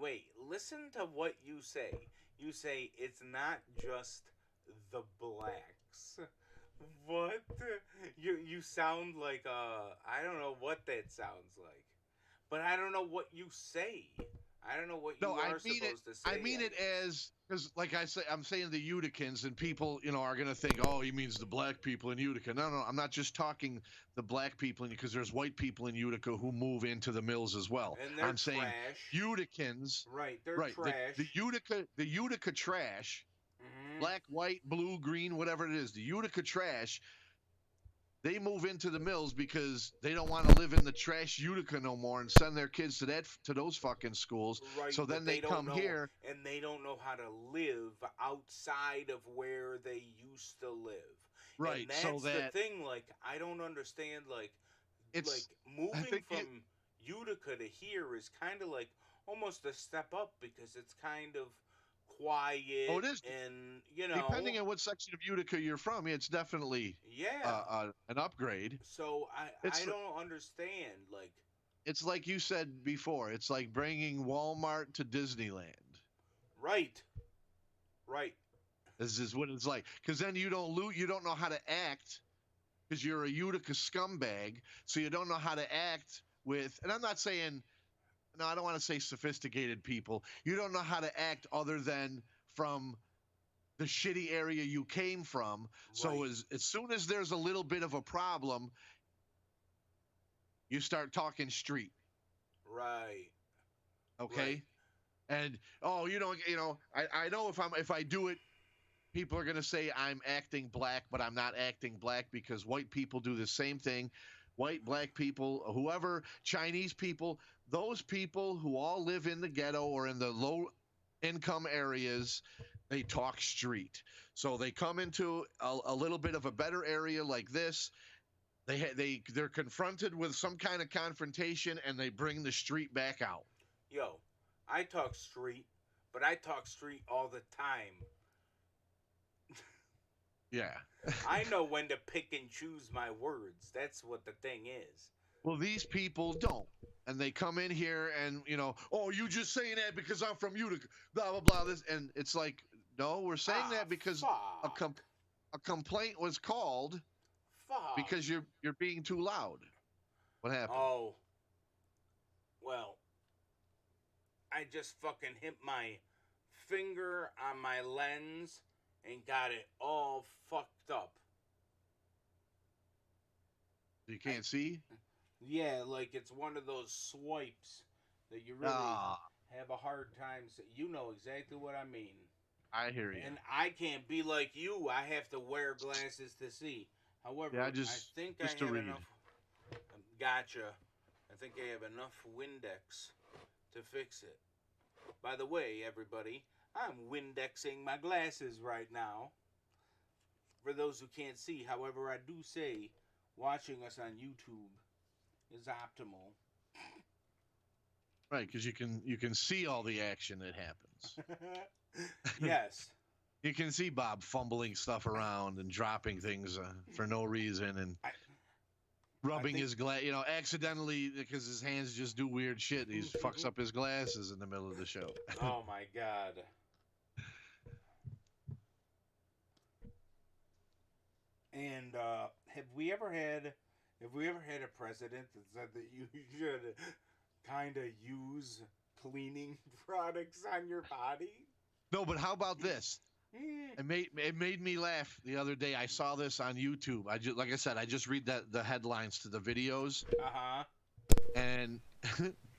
Listen to what you say. You say it's not just the blacks. What? You sound like I don't know what that sounds like. But I don't know what you say. I don't know what you No, I are mean it. supposed to say. I mean it as because, like I say, I'm saying the Uticans, and people, are going to think, oh, he means the black people in Utica. No, I'm not just talking the black people, because there's white people in Utica who move into the Mills as well. And they're I'm saying trash. Uticans, Right, they're right? trash. The Utica trash, Mhm. black, white, blue, green, whatever it is, the Utica trash. They move into the Mills because they don't want to live in the trash Utica no more and send their kids to those fucking schools. Right, so but then they don't come know, here. and they don't know how to live outside of where they used to live. Right, and that's so that the thing. Like, I don't understand. it's Like moving think from Utica to here is kind of like almost a step up because it's kind of quiet. Oh, it is. And depending on what section of Utica you're from, it's definitely yeah. an upgrade. So I It's don't understand. Like, it's like you said before. It's like bringing Walmart to Disneyland. right. This is what it's like. Because then you don't know how to act because you're a Utica scumbag. So you don't know how to act with. And I'm not saying. No, I don't want to say sophisticated people. You don't know how to act other than from the shitty area you came from. So Right. as soon as there's a little bit of a problem, you start talking street. Right. Okay. Right. And I know if I do it, people are gonna say I'm acting black, but I'm not acting black because white people do the same thing. White, black people, whoever, Chinese people, those people who all live in the ghetto or in the low income areas, they talk street. So they come into a little bit of a better area like this. They're confronted with some kind of confrontation and they bring the street back out. Yo, I talk street, but I talk street all the time. Yeah. I know when to pick and choose my words. That's what the thing is. Well, these people don't. And they come in here and, oh, you just saying that because I'm from Utica, blah, blah, blah. This, and it's like, no, we're saying that because fuck. a complaint was called Fuck. because you're being too loud. What happened? Oh. Well, I just fucking hit my finger on my lens and got it all fucked up. You can't see? Yeah, like it's one of those swipes that you really have a hard time. You know exactly what I mean. I hear you. And I can't be like you. I have to wear glasses to see. However, Yeah, I think I have enough. Gotcha. I think I have enough Windex to fix it. By the way, everybody, I'm Windexing my glasses right now. For those who can't see, however, I do say watching us on YouTube is optimal. Right, because you can see all the action that happens. Yes. You can see Bob fumbling stuff around and dropping things for no reason and rubbing his glass, accidentally because his hands just do weird shit. He fucks up his glasses in the middle of the show. Oh my god. And have we ever had a president that said that you should kind of use cleaning products on your body? No, but how about this? It made me laugh the other day. I saw this on YouTube. Like I said, I just read the headlines to the videos, and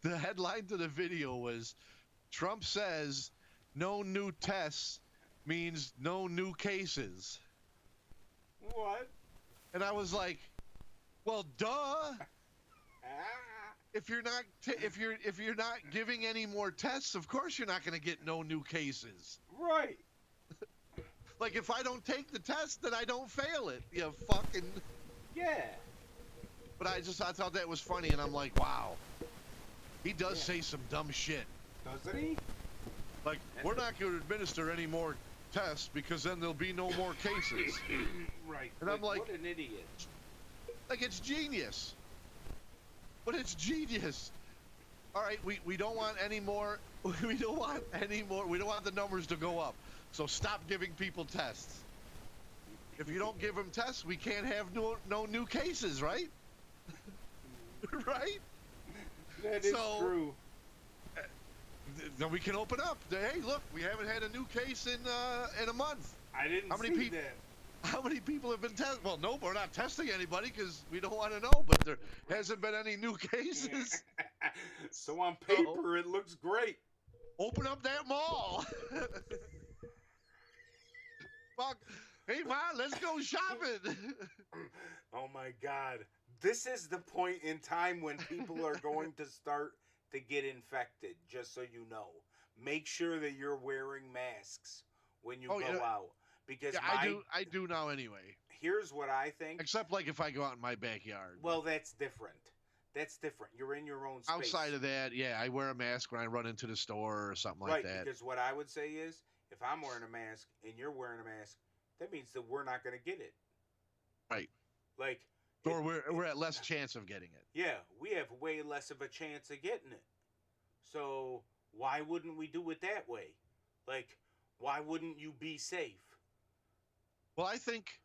the headline to the video was, "Trump says no new tests means no new cases." What? And I was like, "Well, duh. If you're not if you're not giving any more tests, of course you're not going to get no new cases." Right. Like, if I don't take the test, then I don't fail it. You fucking. Yeah. But I thought that was funny, and I'm like, wow. He does say some dumb shit. Doesn't he? Like, we're not going to administer any more tests because then there'll be no more cases. Right. And I'm like, what an idiot. Like, it's genius. But it's genius. All right, we don't want any more. We don't want any more. We don't want the numbers to go up. So stop giving people tests. If you don't give them tests, we can't have no new cases, right? Right? That is true. Then we can open up. Hey, look, we haven't had a new case in a month. I didn't see that. How many people have been tested? Well, no, we're not testing anybody because we don't want to know. But there hasn't been any new cases. So on paper, it looks great. Open up that mall. Fuck. Hey, Ma, let's go shopping. Oh, my God. This is the point in time when people are going to start to get infected, just so you know. Make sure that you're wearing masks when you go out. Because I do now anyway. Here's what I think. Except like if I go out in my backyard. Well, that's different. That's different. You're in your own space. Outside of that, yeah, I wear a mask when I run into the store or something like that. Right, because what I would say is, if I'm wearing a mask and you're wearing a mask, that means that we're not going to get it. Right. Like, or we're at less chance of getting it. Yeah, we have way less of a chance of getting it. So why wouldn't we do it that way? Like, why wouldn't you be safe? Well, I think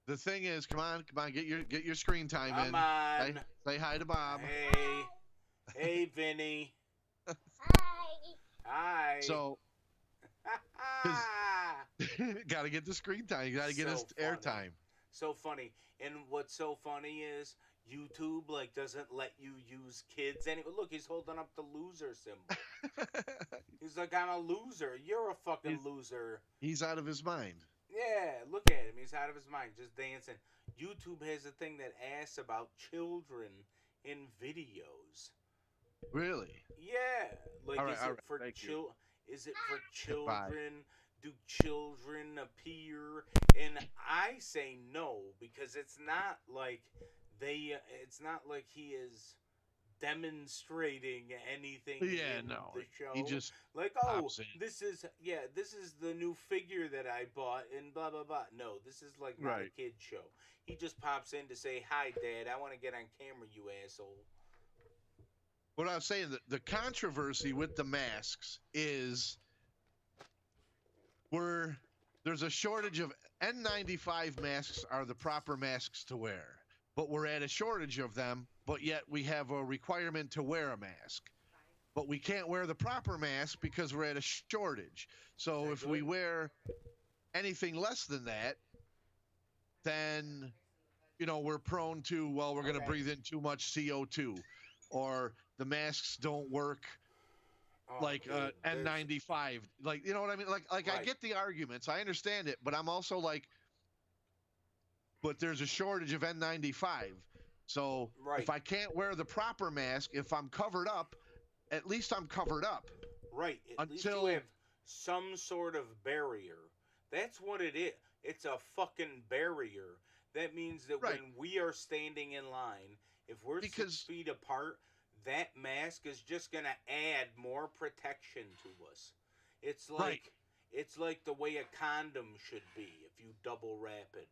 the thing is, come on, get your screen time in. Come on. Say hi to Bob. Hey, Vinny. Hi. So, got to get the screen time. You got to get his airtime. So funny. And what's so funny is YouTube doesn't let you use kids anymore. Look, he's holding up the loser symbol. He's like, I'm a loser. You're a fucking loser. He's out of his mind. Yeah, look at him. He's out of his mind, just dancing. YouTube has a thing that asks about children in videos. Really? Yeah. Like, is it for children? Do children appear? And I say no, because it's not like it's not like he is demonstrating anything in the show. He just this is the new figure that I bought and blah blah blah. No, this is not a kid show. He just pops in to say, "Hi, Dad. I want to get on camera, you asshole." What I was saying, the controversy with the masks is there's a shortage of N95 masks are the proper masks to wear, but we're at a shortage of them, but yet we have a requirement to wear a mask. But we can't wear the proper mask because we're at a shortage. So if we wear anything less than that, then, we're prone to, we're going to breathe in too much CO2, or the masks don't work N95. Like, you know what I mean? Like I get the arguments. I understand it, but I'm also like, but there's a shortage of N95. So if I can't wear the proper mask, if I'm covered up, at least I'm covered up. Right. At least you have some sort of barrier. That's what it is. It's a fucking barrier. That means that when we are standing in line, if we're 6 feet apart, that mask is just going to add more protection to us. It's like the way a condom should be if you double wrap it.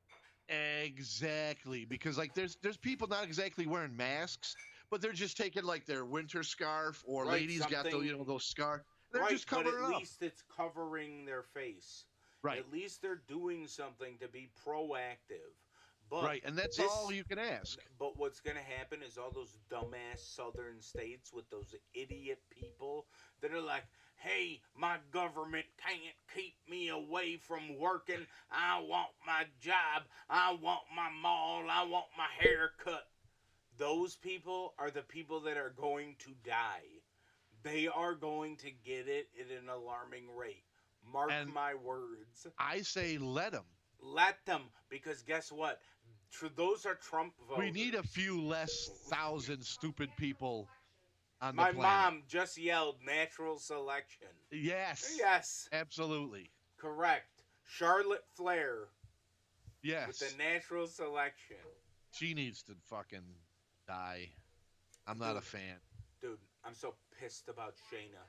Exactly, because there's people not exactly wearing masks, but they're just taking their winter scarf, or ladies got those scarf. They're just covering but up. At least it's covering their face. Right. At least they're doing something to be proactive. But and that's all you can ask. But what's going to happen is all those dumbass southern states with those idiot people that are like, hey, my government can't keep me away from working. I want my job. I want my mall. I want my haircut. Those people are the people that are going to die. They are going to get it at an alarming rate. Mark And my words. I say let them. Let them, because guess what? Those are Trump voters. We need a few less thousand stupid people on My the planet. mom just yelled natural selection. Yes. Yes. Absolutely. Correct. Charlotte Flair Yes. with the natural selection. She needs to fucking die. I'm not a fan. Dude, I'm so pissed about Shayna.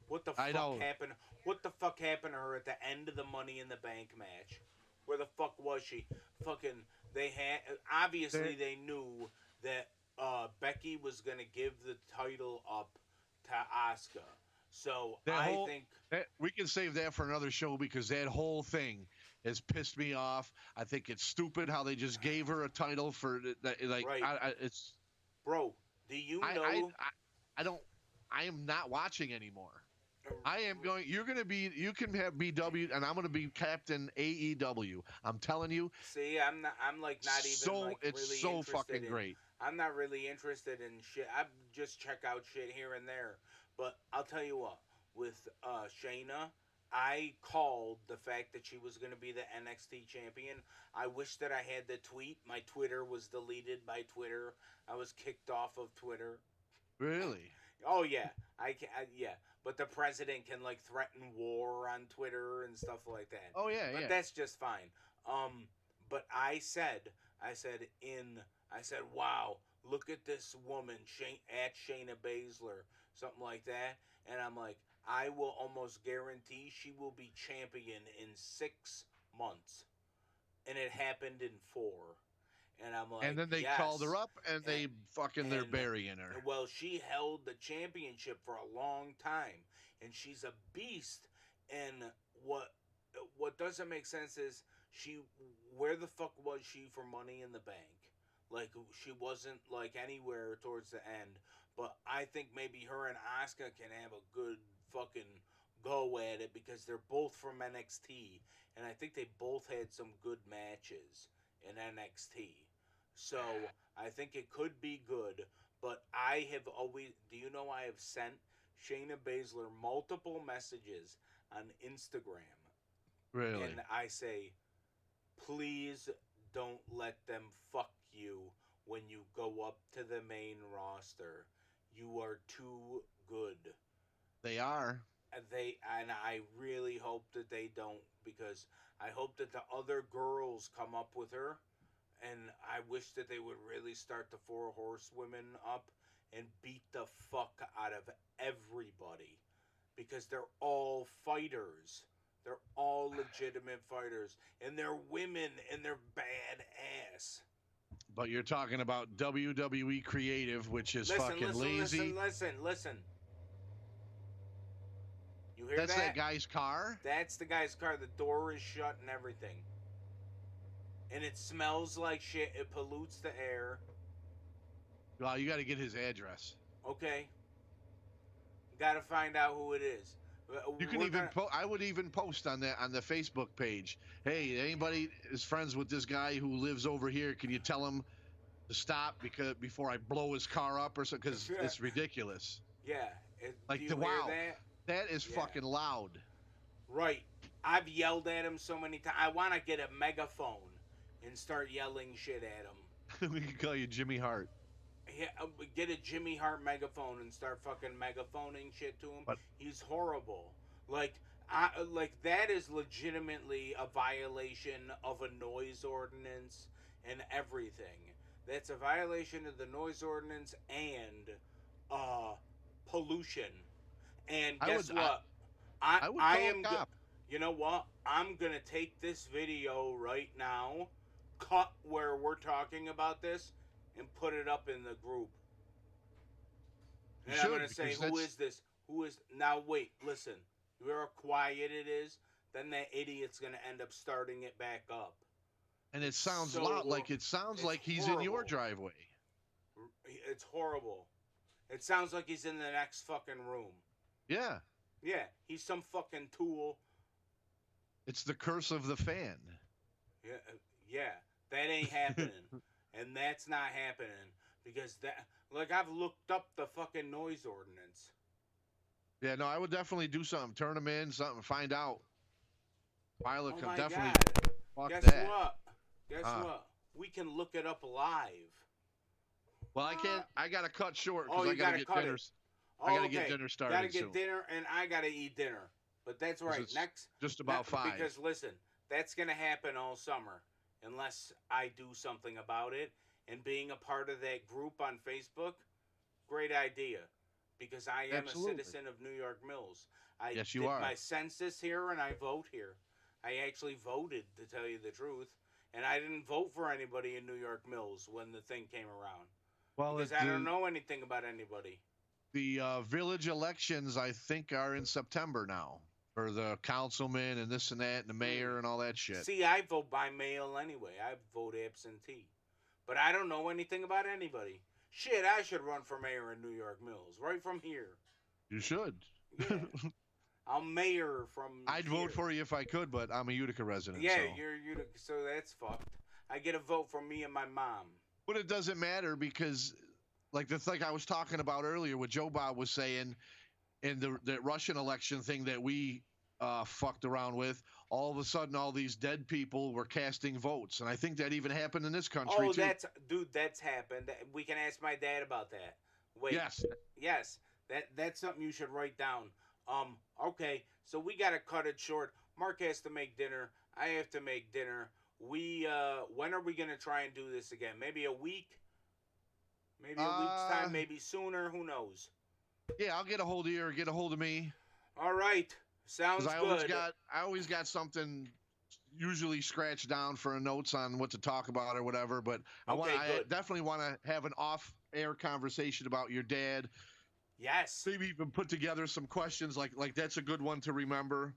What the I fuck know. happened? What the fuck happened to her at the end of the Money in the Bank match? Where the fuck was she? Fucking, they had, obviously they knew that Becky was gonna give the title up to Asuka. So I think we can save that for another show, because that whole thing has pissed me off. I think it's stupid how they just gave her a title for like. Right. It's bro. Do you know? I don't. I am not watching anymore. I am going. You're going to be. You can have BW, and I'm going to be Captain AEW. I'm telling you. See, I'm not. I'm like not even so like it's really so interested fucking in, great. I'm not really interested in shit. I just check out shit here and there. But I'll tell you what. With Shayna, I called the fact that she was going to be the NXT champion. I wish that I had the tweet. My Twitter was deleted by Twitter. I was kicked off of Twitter. Really? Oh yeah, yeah. But the president can like threaten war on Twitter and stuff like that. Oh yeah, but yeah. that's just fine. But I said, wow, look at this woman, at Shayna Baszler, something like that, and I'm like, I will almost guarantee she will be champion in 6 months, and it happened in 4. And I'm like, and then they yes. called her up, and they they're burying her. Well, she held the championship for a long time, and she's a beast. And what doesn't make sense is where the fuck was she for Money in the Bank? Like, she wasn't like anywhere towards the end. But I think maybe her and Asuka can have a good fucking go at it, because they're both from NXT, and I think they both had some good matches in NXT. So I think it could be good, but I have always, do you know I have sent Shayna Baszler multiple messages on Instagram. Really? And I say, please don't let them fuck you when you go up to the main roster. You are too good. They are. And I really hope that they don't, because I hope that the other girls come up with her. And I wish that they would really start the 4 horsewomen up and beat the fuck out of everybody. Because they're all fighters. They're all legitimate fighters. And they're women, and they're badass. But you're talking about WWE Creative, which is fucking lazy. Listen. You hear That's that? that guy's car? That's the guy's car. The door is shut and everything. And it smells like shit. It pollutes the air. Well, you got to get his address. Okay. Got to find out who it is. You can I would even post on the Facebook page. Hey, anybody is friends with this guy who lives over here? Can you tell him to stop before I blow his car up or something? Because it's ridiculous. Yeah. Wow. That is fucking loud. Right. I've yelled at him so many times. I want to get a megaphone and start yelling shit at him. We can call you Jimmy Hart. Yeah, get a Jimmy Hart megaphone and start fucking megaphoning shit to him. But he's horrible. Like that is legitimately a violation of a noise ordinance and everything. That's a violation of the noise ordinance and pollution. And guess what? I would call a cop. You know what? I'm gonna take this video right now, cut where we're talking about this, and put it up in the group. And I'm going to say, who is this? Now wait, listen. The more quiet it is, then that idiot's going to end up starting it back up. And it sounds loud, like he's horrible. In your driveway. It's horrible. It sounds like he's in the next fucking room. Yeah. Yeah, he's some fucking tool. It's the curse of the fan. Yeah, that ain't happening, and that's not happening because that. Like I've looked up the fucking noise ordinance. Yeah, no, I would definitely do something. Turn them in, something, find out. Pilot Oh can my definitely god! fuck Guess that. what? Guess what? We can look it up live. Well, I can't. I gotta cut short because Oh, I you gotta gotta get cut dinner. it. I Oh, gotta okay. get dinner started Gotta get soon. dinner, and I gotta eat dinner. But that's 'Cause right. it's Next, just about 5. Because listen, that's gonna happen all summer unless I do something about it. And being a part of that group on Facebook, great idea. Because I am Absolutely. a citizen of New York Mills. I Yes, you did are. my census here, and I vote here. I actually voted, to tell you the truth, and I didn't vote for anybody in New York Mills when the thing came around. Well, Because I don't know anything about anybody. The village elections, I think, are in September now for the councilman and this and that and the mayor and all that shit. See, I vote by mail anyway. I vote absentee. But I don't know anything about anybody. Shit, I should run for mayor in New York Mills, right from here. You should. Yeah. I'm mayor from I'd here. vote for you if I could, but I'm a Utica resident. Yeah, so. you're so that's fucked. I get a vote from me and my mom. But it doesn't matter because, like the thing I was talking about earlier, what Joe Bob was saying, in the Russian election thing that we fucked around with, all of a sudden all these dead people were casting votes, and I think that even happened in this country too. That's happened. We can ask my dad about that. Wait. Yes. That's something you should write down. Okay, so we gotta cut it short. Mark has to make dinner. I have to make dinner. When are we gonna try and do this again? Maybe a week? Maybe a week's time, maybe sooner, who knows? Yeah, I'll get a hold of you or get a hold of me. All right. Sounds good. I always got something usually scratched down for notes on what to talk about or whatever, but I definitely want to have an off-air conversation about your dad. Yes. Maybe even put together some questions like that's a good one to remember.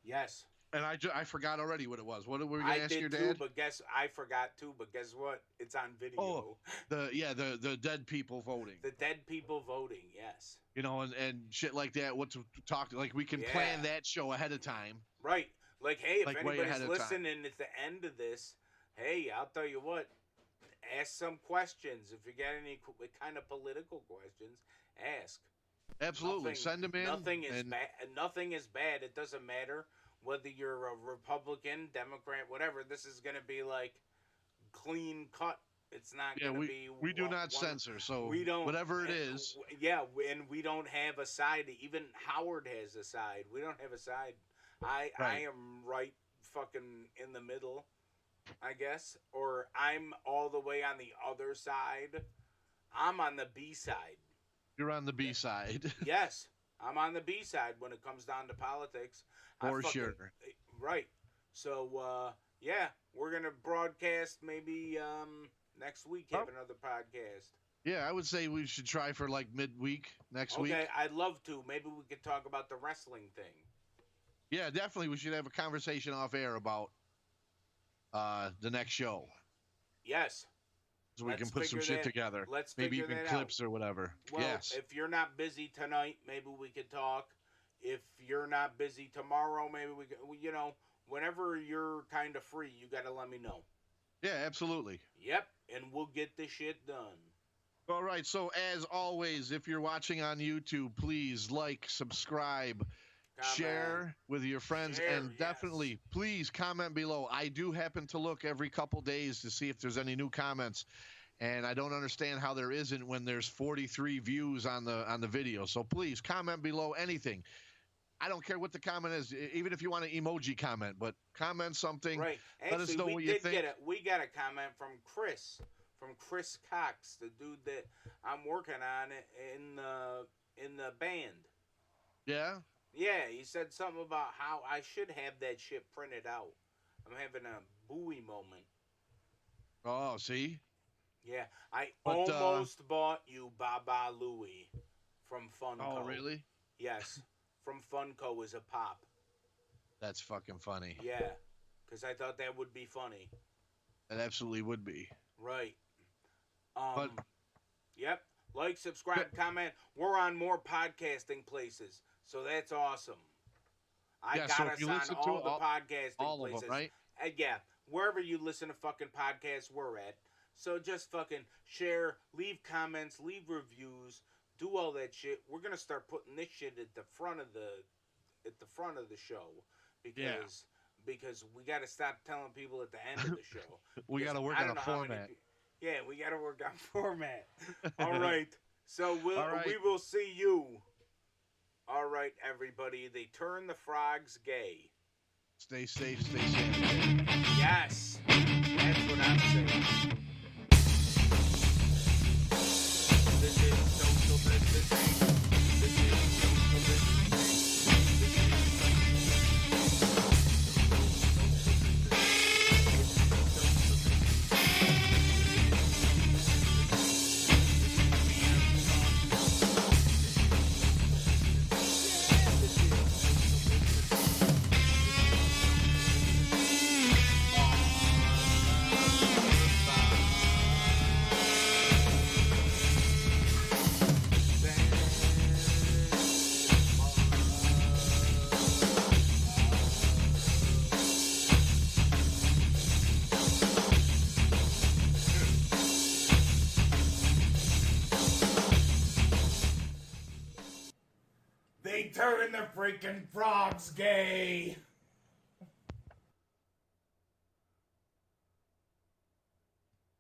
Yes. And I forgot already what it was. What were we going to ask your dad? I forgot too, but guess what? It's on video. Oh, the dead people voting. The dead people voting, yes. You know, and shit like that, what to talk to. Like, we can plan that show ahead of time. Right. Like, hey, if like anybody's listening at the end of this, hey, I'll tell you what, ask some questions. If you got any kind of political questions, ask. Absolutely. Send them in. Nothing is bad. It doesn't matter whether you're a Republican, Democrat, whatever. This is going to be like clean cut. It's not going to be. We do not censor, so we don't, whatever it is. Yeah, and we don't have a side. Even Howard has a side. We don't have a side. I am right fucking in the middle, I guess. Or I'm all the way on the other side. I'm on the B side. You're on the B side. Yes, I'm on the B side when it comes down to politics. For sure. Right. So, yeah, we're going to broadcast maybe next week, have another podcast. Yeah, I would say we should try for like midweek next week. Okay, I'd love to. Maybe we could talk about the wrestling thing. Yeah, definitely. We should have a conversation off air about the next show. Yes. So we can put some shit together. Let's maybe figure even that clips out. or whatever. Well, yes. If you're not busy tonight, maybe we could talk. If you're not busy tomorrow, maybe we could, you know, whenever you're kind of free, you got to let me know. Yeah, absolutely. Yep, and we'll get the shit done. All right, so as always, if you're watching on YouTube, please like, subscribe, share with your friends, and definitely, please comment below. I do happen to look every couple days to see if there's any new comments, and I don't understand how there isn't when there's 43 views on the video. So please comment below anything. I don't care what the comment is, even if you want an emoji comment, but comment something. Right. Let us know what you think. We got a comment from Chris Cox, the dude that I'm working on in the band. Yeah? Yeah, he said something about how I should have that shit printed out. I'm having a Bowie moment. Oh, see? Yeah, I almost bought you Baba Louie from Funko. Oh, really? Yes. From Funko as a pop. That's fucking funny. Yeah, because I thought that would be funny. It absolutely would be. Right. Yep. Like, subscribe, comment. We're on more podcasting places, so that's awesome. I Yeah, got so us if you on listen to all the podcasting all of places. them, right? Yeah, wherever you listen to fucking podcasts, we're at. So just fucking share, leave comments, leave reviews, do all that shit. We're gonna start putting this shit at the front of the show because we got to stop telling people at the end of the show. We got to work I on don't a know how many format. Yeah, we got to work on format. All right. So All right. we will see you. All right, everybody. They turn the frogs gay. Stay safe, stay safe. Yes. That's what I'm saying. This is social distancing. This is social distancing. They turn the freaking frogs gay.